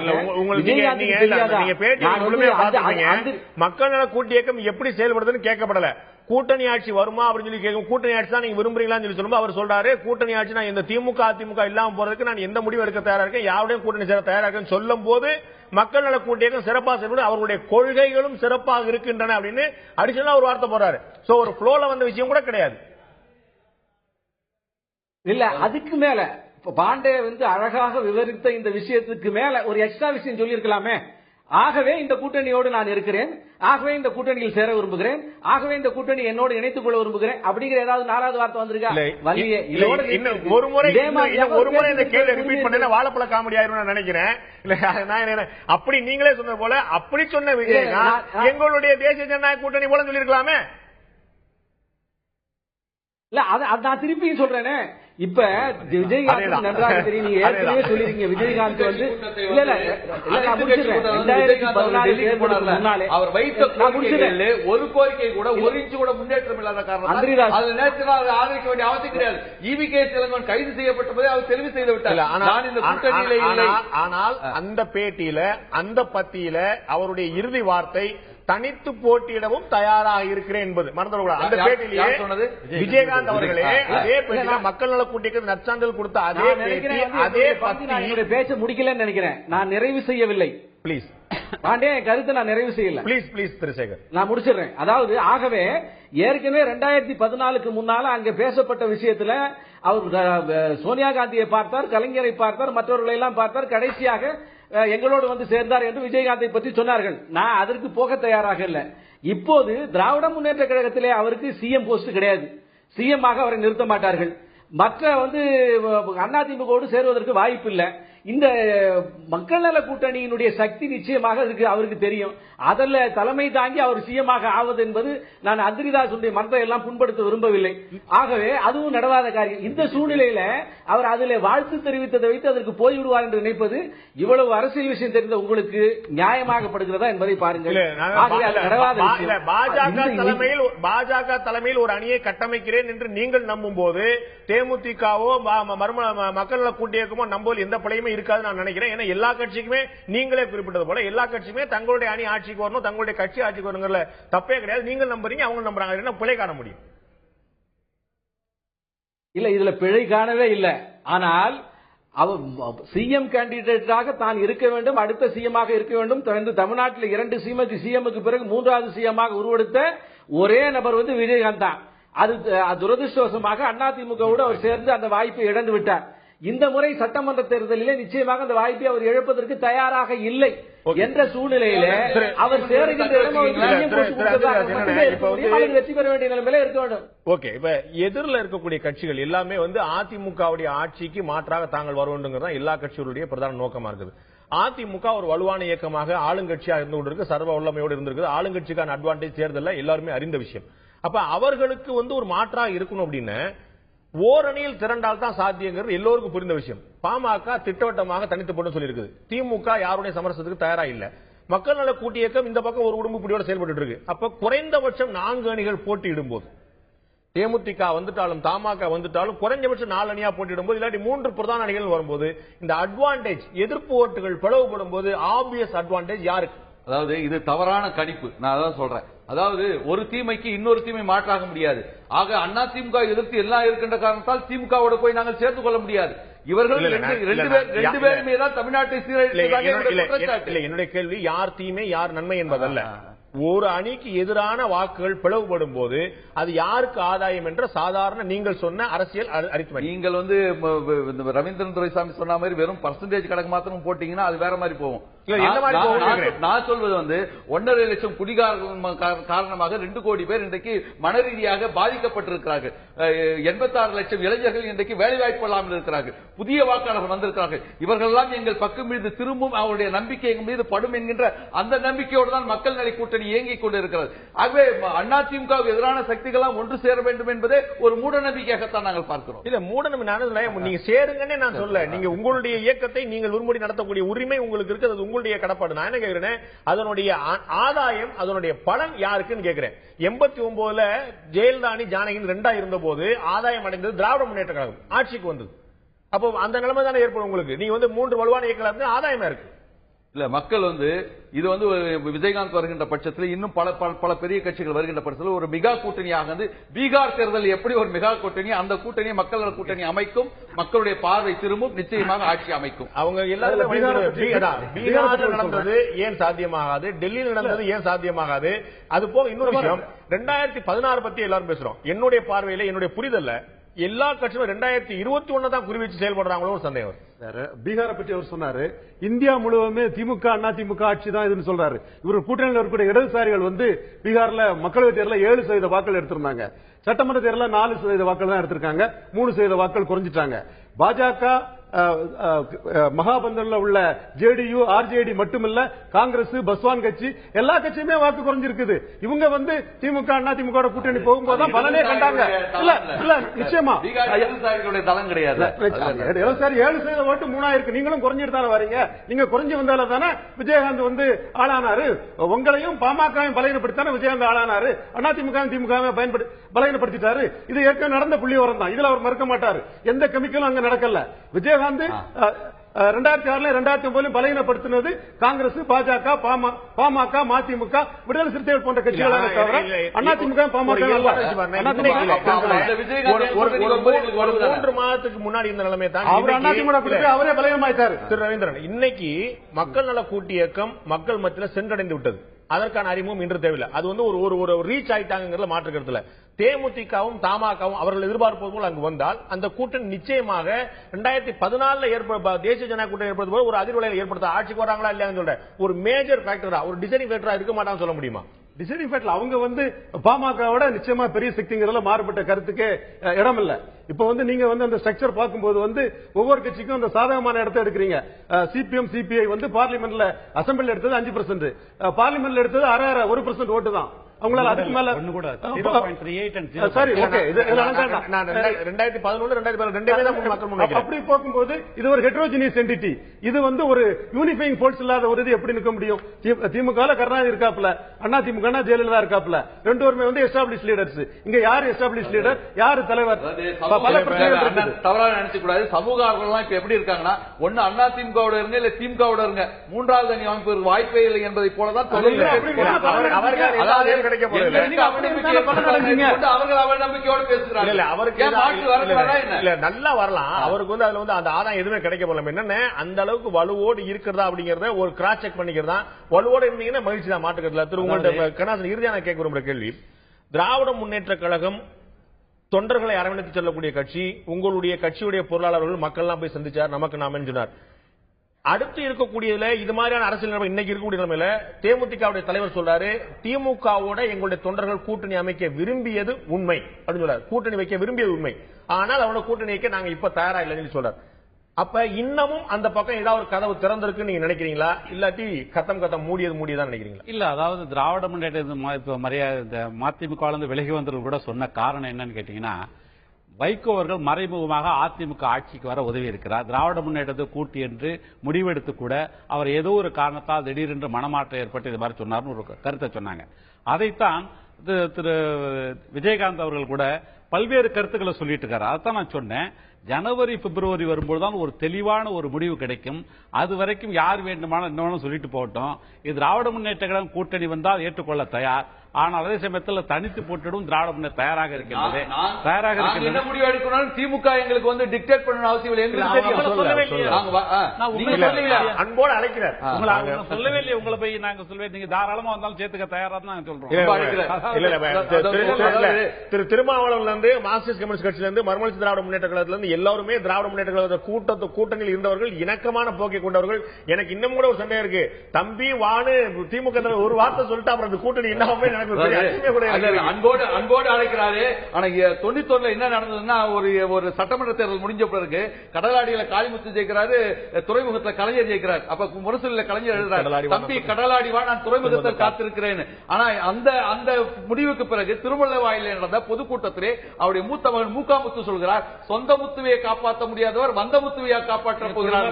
மக்கள் நல கூட்டு இயக்கம் எப்படி செயல்படுதுன்னு கேட்கப்படல. கூட்டணி ஆட்சி வருமா அப்படின்னு சொல்லி கேட்கும். கூட்டணி ஆட்சி தான் நீங்க விரும்புறீங்களான்னு சொல்லி சொல்லும்போது அவர் சொல்றாரு, கூட்டணி ஆட்சி நான் இந்த திமுக அதிமுக இல்லாம போறதுக்கு நான் எந்த முடிவு எடுக்க தயாரா இருக்கேன், யாருடையும் கூட்டணி சேர தயாரா இருக்கேன்னு சொல்லும் போது மக்கள் நல கூட்டு இயக்கம் சிறப்பாக செயல்படும், அவருடைய கொள்கைகளும் சிறப்பாக இருக்கின்றன அப்படின்னு அடிஷனலா ஒரு வார்த்தை போறாரு. சோ ஒரு ஃப்ளோல வந்த விஷயம் கூட கிடையாது. இல்ல, அதுக்கு மேல பாண்டே அழகாக விவரித்த இந்த விஷயத்துக்கு மேல ஒரு எக்ஸ்ட்ரா விஷயம் சொல்லி இருக்கலாமே. ஆகவே இந்த கூட்டணியோடு நான் இருக்கிறேன், ஆகவே இந்த கூட்டணியில் சேர விரும்புகிறேன், ஆகவே இந்த கூட்டணி என்னோடு இணைத்துக் கொள்ள விரும்புகிறேன் அப்படிங்கிற ஏதாவது 4வது வார்த்தை வந்திருக்கா? ஒரு முறை இந்த கேள்வி ரிப்பீட் பண்ண வாழைப்பழ காமெடி ஆயிரும் நினைக்கிறேன். அப்படி நீங்களே சொன்ன போல அப்படி சொன்ன விஜய் எங்களுடைய தேசிய ஜனநாயக கூட்டணி போல சொல்லிருக்கலாமே. இல்ல நான் திருப்பியும் சொல்றேனே, இப்ப விஜயகாந்த் நன்றாக தெரியும், நீங்க ஏற்கனவே சொல்லிருக்கீங்க விஜயகாந்த் வந்து அவர் வைத்த ஒரு கோரிக்கை கூட ஒரு இன்ச்சு கூட முன்னேற்றம் இல்லாத காரணம் ஆதரிக்க வேண்டிய அவசியம் கிடையாது. ஈவிகே தெலுங்கன் கைது செய்யப்பட்ட போதே அவர் தெரிவு செய்து விட்டார். நான் இந்த கூட்டணியில இல்லை. ஆனால் அந்த பேட்டியில அந்த பத்தியில அவருடைய இறுதி வார்த்தை தனித்து போட்டியிடவும் தயாராக இருக்கிறேன் என்பது மறந்துவிடக்கூடாது. அந்த பேட்டிலேயே விஜயகாந்த் அவர்களே அதே பேட்டியில மக்கள் நல கூட்டணிக்கு நற்சான்றிதழ் கொடுத்த அதே பேட்டி அதே பத்தி பேச்ச முடிக்கலன்னு நினைக்கிறேன். நான் நிறைவு செய்யவில்லை. பிளீஸ் பாண்டே, கருத்து நான் நிறைவு செய்யல. பிளீஸ் திருசேகர், நான் முடிச்சிடுறேன். அதாவது ஆகவே ஏற்கனவே 2014க்கு முன்னால அங்க பேசப்பட்ட விஷயத்துல அவர் சோனியா காந்தியை பார்த்தார், கலைஞரை பார்த்தார், மற்றவர்களை எல்லாம் பார்த்தார், கடைசியாக எங்களோடு வந்து சேர்ந்தார் என்று விஜயகாந்தை பற்றி சொன்னார்கள். நான் அதற்கு போக தயாராக இல்லை. இப்போது திராவிட முன்னேற்ற கழகத்திலே அவருக்கு சிஎம் போஸ்ட் கிடையாது. சிஎம் ஆக அவரை நிறுத்த மாட்டார்கள். மற்ற வந்து அதிமுகவோடு சேருவதற்கு வாய்ப்பு இல்லை. இந்த மக்கள் நல கூட்டணியினுடைய சக்தி நிச்சயமாக அவருக்கு தெரியும். அதில் தலைமை தாங்கி அவர் சிஎம் ஆக ஆவது என்பது நான் அந்திரிதாசுடைய மனத்தை எல்லாம் புண்படுத்த விரும்பவில்லை. ஆகவே அதுவும் நடவாத காரியம். இந்த சூழ்நிலையில அவர் அதில் வாழ்த்து தெரிவித்ததை வைத்து அதற்கு போய்விடுவார் என்று நினைப்பது இவ்வளவு அரசியல் விஷயம் தெரிந்த உங்களுக்கு நியாயமாகப்படுகிறதா என்பதை பாருங்கள். பாஜக தலைமையில் ஒரு அணியை கட்டமைக்கிறேன் என்று நீங்கள் நம்பும் போது தேமுதிகவோ மக்கள் நல கூட்டணியோ நம்புவது எந்த பிழையுமே இருக்காது நான் நினைக்கிறேன். ஏன்னா எல்லா கட்சிக்குமே நீங்களே குறிப்பிட்டது போல எல்லா கட்சியுமே தங்களுடைய அணி ஆட்சிக்கு வரணும், தங்களுடைய கட்சி ஆட்சிக்கு வரணுங்கிற தப்பே கிடையாது. நீங்கள் நம்புறீங்க, அவங்க நம்புறாங்க. என்ன பிழை காண முடியும்? இல்ல, இதுல பிழை காணவே இல்லை. ஆனால் அவர் சிஎம் கேண்டிடேட்டாக தான் இருக்க வேண்டும், அடுத்த சிஎம் ஆக இருக்க வேண்டும். தமிழ்நாட்டில் 2 சிஎம்க்கு பிறகு 3வது சிஎம் ஆக உருவெடுத்த ஒரே நபர் வந்து விஜயகாந்த் தான். அது துரதிருஷ்டவசமாக அதிமுகவோடு அவர் சேர்ந்து அந்த வாய்ப்பை இழந்து விட்டார். இந்த முறை சட்டமன்ற தேர்தலிலே நிச்சயமாக அந்த வாய்ப்பை அவர் இழப்பதற்கு தயாராக இல்லை என்ற சூழ்நிலையில அவர் சேருகின்ற வெற்றி பெற வேண்டிய நிலைமையில இருக்க வேண்டும். ஓகே, இப்ப எதிரில் இருக்கக்கூடிய கட்சிகள் எல்லாமே வந்து அதிமுகவுடைய ஆட்சிக்கு மாற்றாக தாங்கள் வர வேண்டும் எல்லா கட்சிகளுடைய பிரதான நோக்கமா இருக்குது. அதிமுக ஒரு வலுவான இயக்கமாக ஆளுங்கட்சியாக இருந்து கொண்டிருக்கு, சர்வ வல்லமையோடு இருந்திருக்கு. ஆளுங்கட்சிக்கான அட்வான்டேஜ் தேர்தல் எல்லாருமே அறிந்த விஷயம். அப்ப அவர்களுக்கு வந்து ஒரு மாற்றாக இருக்கணும் அப்படின்னு ஓரணியில் திரண்டால் தான் சாத்தியங்கிறது எல்லோருக்கும் புரிந்த விஷயம். பாமக திட்டவட்டமாக தனித்து போட்டு சொல்லியிருக்குது. திமுக யாருடைய சமரசத்துக்கு தயாரா இல்ல. மக்கள் நல கூட்டு இயக்கம் இந்த பக்கம் ஒரு குடும்ப பிடியோட செயல்பட்டு இருக்கு. அப்ப குறைந்தபட்சம் 4 அணிகள் போட்டியிடும் போது, தேமுதிக வந்துட்டாலும் தமாக வந்துட்டாலும் குறைஞ்சபட்சம் 4 அணியா போட்டியிடும் போது, இல்லாட்டி 3 பிரதான அணிகள் வரும்போது இந்த அட்வான்டேஜ் எதிர்ப்பு ஓட்டுகள் பிளவுபடும் போது ஆப்வியஸ் அட்வான்டேஜ் யாருக்கு? அதாவது இது தவறான கணிப்பு. நான் அதான் சொல்றேன். அதாவது ஒரு தீமைக்கு இன்னொரு தீமை மாற்றாக முடியாது. ஆக அதிமுக எதிர்த்து எல்லாம் இருக்கின்ற காரணத்தால் திமுகவோட போய் நாங்கள் சேர்த்துக் கொள்ள முடியாது. இவர்கள் ரெண்டு பேருமே தான் தமிழ்நாட்டை சீரழித்ததாக. என்னுடைய கேள்வி யார் தீமை யார் நன்மை என்பதல்ல. ஒரு அணிக்கு எதிரான வாக்குகள் பிளவுபடும் போது அது யாருக்கு ஆதாயம் என்ற சாதாரண நீங்கள் சொன்ன அரசியல் அரித்மெட்டிக். நீங்கள் வந்து ரவீந்திரன் துரைசாமி சொன்ன மாதிரி வெறும் பர்சன்டேஜ் கணக்கு மாத்திரம் போட்டீங்கன்னா அது வேற மாதிரி போகும். நான் சொல்வது வந்து 1.5 லட்சம் குடிகார காரணமாக 2 கோடி பேர் இன்றைக்கு மன ரீதியாக பாதிக்கப்பட்டிருக்கிறார்கள். 86 லட்சம் இளைஞர்கள் இன்றைக்கு வேலைவாய்ப்பு இல்லாமல் இருக்கிறார்கள். புதிய வாக்காளர்கள் வந்திருக்கிறார்கள். இவர்கள் எல்லாம் எங்கள் பக்கம் மீது திரும்பும் அவருடைய நம்பிக்கை எங்கள் மீது படும் என்கின்ற அந்த நம்பிக்கையோடு தான் மக்கள் நல கூட்டணி இயங்கிக் கொண்டிருக்கிறது. ஆகவே அதிமுகவுக்கு எதிரான சக்திகள் ஒன்று சேர வேண்டும் என்பதே ஒரு மூட நம்பிக்கையாகத்தான் நாங்கள் பார்க்கிறோம். இல்ல, மூட நம்பிக்கை நீங்க சேருங்கன்னே நான் சொல்ல. நீங்க உங்களுடைய இயக்கத்தை நீங்கள் விரும்பி நடத்தக்கூடிய உரிமை உங்களுக்கு இருக்கு, உங்களுடைய கடப்பாடு. நான் என்ன கேக்குறேன், அதனுடைய ஆதாயம் அதனுடைய பலன் யாருக்குன்னு கேக்குறேன். 89ல ஜெயலலிதா ஜானகி 2 இருந்த போது ஆதாயம் அடைந்தது திராவிட முன்னேற்ற கழகம் ஆட்சிக்கு வந்தது. அப்போ அந்த நிலைமை தானே ஏற்படும் உங்களுக்கு. நீங்க வந்து 3 வலுவான இயக்கம் ஆதாயமா இருக்கு. இல்ல, மக்கள் வந்து இது வந்து விஜயகாந்த் வருகின்ற பட்சத்தில் இன்னும் பல பெரிய கட்சிகள் வருகின்ற பட்சத்தில் ஒரு மெகா கூட்டணியாக வந்து பீகார் தேர்தல் எப்படி ஒரு மெகா கூட்டணி, அந்த கூட்டணி மக்கள் கூட்டணி அமைக்கும், மக்களுடைய பார்வை திரும்பும், நிச்சயமாக ஆட்சி அமைக்கும். அவங்க எல்லாரும் பீகார் நடந்தது ஏன் சாத்தியமாகாது, டெல்லியில் நடந்தது ஏன் சாத்தியமாகாது. அது போக இன்னொரு விஷயம், 2016 பத்தி எல்லாரும் பேசுறோம். என்னுடைய பார்வையில என்னுடைய புரிதல்ல எல்லா கட்சியும் 2021 தான் குறி வச்சு செயல்படுறாங்களோ ஒரு சந்தேகம். பீகாரை பற்றி அவர் சொன்னாரு, இந்தியா முழுவதுமே திமுக அண்ணா திமுக ஆட்சி தான் இதுன்னு சொல்றாரு. இவர் கூட்டணியில் இருக்கக்கூடிய இடதுசாரிகள் பீகார்ல மக்களவை தேர்தலில் 7% வாக்கள் எடுத்திருந்தாங்க. சட்டமன்ற தேர்தலில் 4% வாக்கள் தான் எடுத்திருக்காங்க. 3% வாக்கள் குறைஞ்சிட்டாங்க. பாஜக மகாபந்தன்ல உள்ள ஜேடியு ஆர்ஜேடி மட்டுமல்ல, காங்கிரஸ் பஸ்வான் கட்சி எல்லா கட்சியுமே வாக்கு குறைஞ்சிருக்குது. இவங்க திமுக அண்ணா திமுக கூட்டணி போகும்போது பலனே கண்டாங்க. இல்ல நிச்சயமா தளம் கிடையாது. 7% ஓட்டு 3000 நீங்களும் குறைஞ்சிட்டு தானே வரீங்க. நீங்க குறைஞ்சு வந்தால தானே விஜயகாந்த் ஆளானாரு. உங்களையும் பாமகவும் பலகீனப்படுத்தானே விஜயகாந்த் ஆளானாரு. அதிமுக திமுக பலகீனப்படுத்திட்டாரு. இது ஏற்கனவே நடந்த புள்ளி விவரம் தான். இதுல அவர் மறுக்க மாட்டாரு. எந்த கெமிக்கலும் அங்க நடக்கல. விஜயகாந்த் 2006 2009 பலகீனப்படுத்தினது காங்கிரஸ், பாஜக, பாமக, மதிமுக, விடுதலை சிறுத்தைகள் போன்ற கட்சிகளாக தவிர அதிமுக பாமக 3 மாதத்துக்கு முன்னாடி இந்த நிலைமை தான். அவரே பலகீனமாயிட்டாரு. திரு ரவீந்திரன், இன்னைக்கு மக்கள் நல கூட்டு இயக்கம் மக்கள் மத்தியில் சென்றடைந்து விட்டது. அதற்கான அறிமுகம் இன்று தேவையில்லை. அது ஒரு ரீச் ஆயிட்டாங்க மாற்றுக்கிறதுல. தேமுதிகவும் தமாகவும் அவர்கள் எதிர்பார்ப்பது போல் அங்கு வந்தால் அந்த கூட்டணி நிச்சயமாக 2014 தேசிய ஜனநாயக கூட்டணி ஏற்படுத்த போது ஒரு அதிர்வலையை ஏற்படுத்த ஆட்சிக்கு வராங்களா இல்லையான்னு சொல்ற ஒரு மேஜர் ஃபேக்டரா, ஒரு டிசைனிங் ஃபேக்டரா இருக்க மாட்டான்னு சொல்ல முடியுமா? டிசைனிங் ஃபேக்டர் அவங்க பாமகவோட நிச்சயமா பெரிய சக்திங்கிறதுல மாறுபட்ட கருத்துக்கே இடம் இல்ல. இப்ப நீங்க அந்த ஸ்ட்ரக்சர் பார்க்கும்போது ஒவ்வொரு கட்சிக்கும் அந்த சாதகமான இடத்தை எடுக்கிறீங்க. சிபிஎம் சிபிஐ பார்லிமெண்ட்ல அசம்பிளி எடுத்தது 5%, பார்லிமெண்ட்ல எடுத்தது 1% ஓட்டு தான். அவங்களால அதுக்கு மேல அப்படி போகும்போது இது ஒரு ஹெட்ரோஜினியஸ் என்டிட்டி. இது ஒரு யூனிஃபைங் ஃபோர்ஸ் இல்லாத ஒரு இது எப்படி நிற்க முடியும்? திமுக கருணாநிதி இருக்காப்ல, அண்ணா திமுக ஜெயலலிதா இருக்காப்ல, ரெண்டு பேருமே எஸ்டாப்ளிஷ் லீடர்ஸ். இங்க யாரு எஸ்டாப்ளிஷ் லீடர், யாரு தலைவர்? தவறாக நினைச்சு கூடாது. சமூக ஆர்வலர்கள் இப்ப எப்படி இருக்காங்கன்னா, ஒன்னு அண்ணா திமுகவோட இருங்க, இல்ல திமுகவோட இருங்க, மூன்றாவது அணி அமைப்பு வாய்ப்பே இல்லை என்பதை போலதான் நம்பிக்கையோடு பேசுறாங்க. நல்லா வரலாம். அவருக்கு அதுல அந்த ஆதாயம் எதுவுமே கிடைக்க போல. என்னன்னா அந்த அளவுக்கு வலுவோடு இருக்கிறதா அப்படிங்கறத ஒரு கிராஸ் செக் பண்ணிக்கிறதா. வலுவோடு இருந்தீங்கன்னா மகிழ்ச்சி தான், மாட்டுக்கிறதுல. திரு உங்கள்ட்ட கணாசன் இறுதியான கேட்க விரும்புற கேள்வி, திராவிட முன்னேற்ற கழகம் தொண்டர்களை அரவணைத்து செல்லக்கூடிய கட்சி. உங்களுடைய கட்சியுடைய பொருளாளர்கள் மக்கள் போய் சந்திச்சார், நமக்கு நாம சொன்னார். அடுத்து இருக்கக்கூடியதுல இது மாதிரியான அரசியல் நிலைமை இன்னைக்கு இருக்கக்கூடிய நிலைமையில தேமுதிகவுடைய தலைவர் சொல்றாரு, திமுகவோட எங்களுடைய தொண்டர்கள் கூட்டணி அமைக்க விரும்பியது உண்மை அப்படின்னு சொல்றாரு. கூட்டணி வைக்க விரும்பியது உண்மை, ஆனால் அவனோட கூட்டணி வைக்க நாங்க இப்ப தயாரா இல்லைன்னு சொல்றாரு. அப்ப இன்னமும் அந்த பக்கம் ஏதாவது ஒரு கதவு திறந்திருக்கு நீங்க நினைக்கிறீங்களா, இல்லாட்டி கத்தம் மூடியதான் நினைக்கிறீங்களா? இல்ல, அதாவது திராவிட முன்னேற்ற மதிமுக விலகி வந்தவர்கள் கூட சொன்ன காரணம் என்னன்னு கேட்டீங்கன்னா, வைகோ அவர்கள் மறைமுகமாக அதிமுக ஆட்சிக்கு வர உதவி இருக்கிறார். திராவிட முன்னேற்றத்தை கூட்டி என்று முடிவெடுத்து கூட அவர் ஏதோ ஒரு காரணத்தால் திடீரென்று மனமாற்றம் ஏற்பட்டு இது மாதிரி சொன்னார்னு ஒரு கருத்தை சொன்னாங்க. அதைத்தான் திரு விஜயகாந்த் அவர்கள் கூட பல்வேறு கருத்துக்களை சொல்லிட்டு இருக்காரு. அதைத்தான் நான் சொன்னேன். ஜனவரி பிப்ரவரி வரும்போதுதான் ஒரு தெளிவான ஒரு முடிவு கிடைக்கும். அது வரைக்கும் யார் வேண்டுமானாலும் என்ன சொல்லிட்டு போகட்டும். இது திராவிட முன்னேற்ற கழகம் கூட்டணி வந்தால் ஏற்றுக்கொள்ள தயார். ஆனால் அதே சமயத்தில் தனித்து போட்டிடும் திராவிட முன்னேற்ற தயாராக இருக்கின்றது. என்ன முடிவு எடுக்கணும் திமுக எங்களுக்கு டிக்டேட் பண்ணணும் அவசியம் அன்போடு அழைக்கிறார். சொல்லவே இல்லையே உங்களை போய் நாங்க சொல்வேன், நீங்க தாராளமா வந்தாலும் சேர்த்துக்க தயாரா தான் சொல்றோம். திரு திருமாவளவன்ல இருந்து மார்க்சிஸ்ட் கம்யூனிஸ்ட் கட்சியில இருந்து மறுமலர்ச்சி திராவிட முன்னேற்ற கழகத்துல இருந்து எல்லாருமே திராவிட முன்னேற்ற கழக கூட்டணியில் இருந்தவர்கள், இணக்கமான போக்கை கொண்டவர்கள். எனக்கு இன்னும் கூட ஒரு சந்தேகம் இருக்கு, தம்பி வானு திமுக ஒரு வார்த்தை சொல்லிட்டு அப்புறம் அந்த கூட்டணி என்ன அன்போடு அழைக்கிறாரு. ஆனா 91 என்ன நடந்ததுன்னா, ஒரு சட்டமன்ற தேர்தல் முடிஞ்ச பிறகு கடலாடியில காளிமுத்து ஜெயிக்கிறாரு, துறைமுகத்தில் கலைஞர் ஜெயிக்கிறார். அப்ப முரசொலியில கலைஞர் எழுதுறாரு, தம்பி கடலாடிவா நான் துறைமுகத்தில் காத்திருக்கிறேன். ஆனா அந்த முடிவுக்கு பிறகு திருமலைவாயில நடந்த பொதுக்கூட்டத்திலே அவருடைய மூத்த மகன் மூக்காமுத்து சொல்கிறார், சொந்த முத்துவையை காப்பாற்ற முடியாதவர் வந்த முத்துவையா காப்பாற்ற போகிறார்.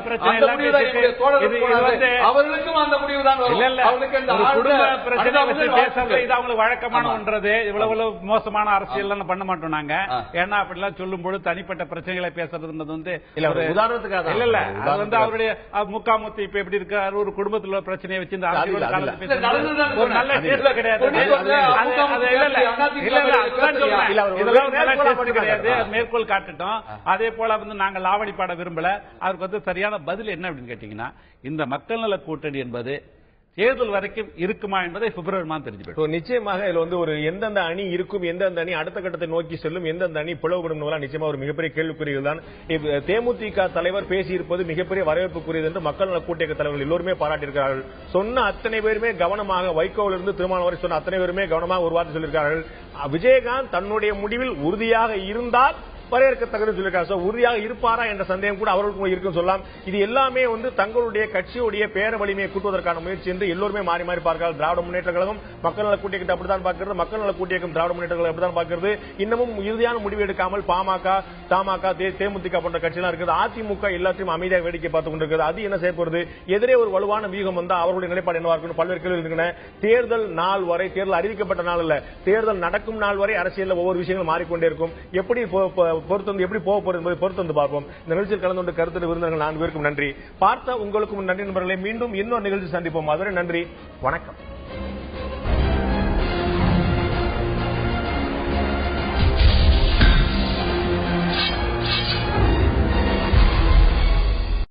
அவர்களுக்கும் அந்த முடிவு தான் அவங்களுக்கு வழக்கமான ஒன்றது. இவ்வளவு மோசமான அரசியல் பண்ண மாட்டோம் நாங்க. ஏன்னா அப்படிலாம் சொல்லும் பொழுது தனிப்பட்ட பிரச்சனைகளை பேசுறது உதாரணத்துக்காக இல்ல. அது அவருடைய முக்காமுத்து இப்ப எப்படி இருக்காரு, ஒரு குடும்பத்தில் உள்ள பிரச்சனையை வச்சு ஒரு நல்ல டேஸ்ட் கிடையாது, மேற்கோள் காட்டுட்டோம். அதே போல நாங்க லாவணி பாட விரும்பல. அதுக்கு சரியான பதில் என்ன அப்படின்னு கேட்டீங்கன்னா, இந்த மக்கள் நல கூட்டணி என்பது தேர்தல் வரைக்கும் இருக்குமா என்பதை பிப்ரவரி மாதம் தெரிஞ்சு நிச்சயமாக இதுல வந்து ஒரு எந்தெந்த அணி இருக்கும், எந்தெந்த அணி அடுத்த கட்டத்தை நோக்கி செல்லும், எந்தெந்த அணி பிளவுபடும் நிச்சயமா ஒரு மிகப்பெரிய கேள்விக்குரியது தான். தேமுதிக தலைவர் பேசியிருப்பது மிகப்பெரிய வரவேற்புக்குரியது என்று மக்கள் நல கூட்டணி தலைவர்கள் எல்லோருமே பாராட்டியிருக்கிறார்கள். சொன்ன அத்தனை பேருமே கவனமாக, வைகோவிலிருந்து திருமாவளவன் வரை சொன்ன அத்தனை பேருமே கவனமாக ஒரு வார்த்தை சொல்லியிருக்கிறார்கள். விஜயகாந்த் தன்னுடைய முடிவில் உறுதியாக இருந்தால் வரவேற்கத்தக்கது சொல்லியிருக்காங்க. உறுதியாக இருப்பாரா என்ற சந்தேகம் கூட அவர்களுக்கு இருக்கும் சொல்லலாம். இது எல்லாமே வந்து தங்களுடைய கட்சியுடைய பேர வலிமையை கூட்டுவதற்கான முயற்சி என்று எல்லோருமே மாறி மாறி பார்க்கிறார்கள். திராவிட முன்னேற்ற கழகம் மக்கள் நல கூட்டணி அப்படித்தான் பார்க்கிறது, மக்கள் நல கூட்டணி திராவிட முன்னேற்ற கழகம் அப்படித்தான் பார்க்கிறது. இன்னமும் இறுதியான முடிவு எடுக்காமல் பாமக, தமாக, தேமுதிக போன்ற கட்சியெல்லாம் இருக்கிறது. அதிமுக எல்லாத்தையும் அமைதியாக வேடிக்கை பார்த்துக் கொண்டிருக்கிறது. அது என்ன செய்ய போறது? எதிரே ஒரு வலுவான வியூகம் வந்தா அவர்களுடைய நிலைப்பாடு என்னவா இருக்கும்? பல்வேறு கேள்விகள் இருக்கின்றன. தேர்தல் நாள் வரை, தேர்தல் அறிவிக்கப்பட்ட நாள் அல்ல, தேர்தல் நடக்கும் நாள் வரை அரசியல் ஒவ்வொரு விஷயங்களும் மாறிக்கொண்டே இருக்கும். எப்படி பொறுத்து எப்படி போக போறது என்பதை பொறுத்து வந்து பார்ப்போம். இந்த நிகழ்ச்சியில் கலந்து கொண்டு கருத்து விருந்தினர்கள் 4 பேருக்கும் நன்றி. பார்த்த உங்களுக்கும் நன்றி நண்பர்களை. மீண்டும் இன்னொரு நிகழ்ச்சி சந்திப்போம். அதுவரை நன்றி, வணக்கம்.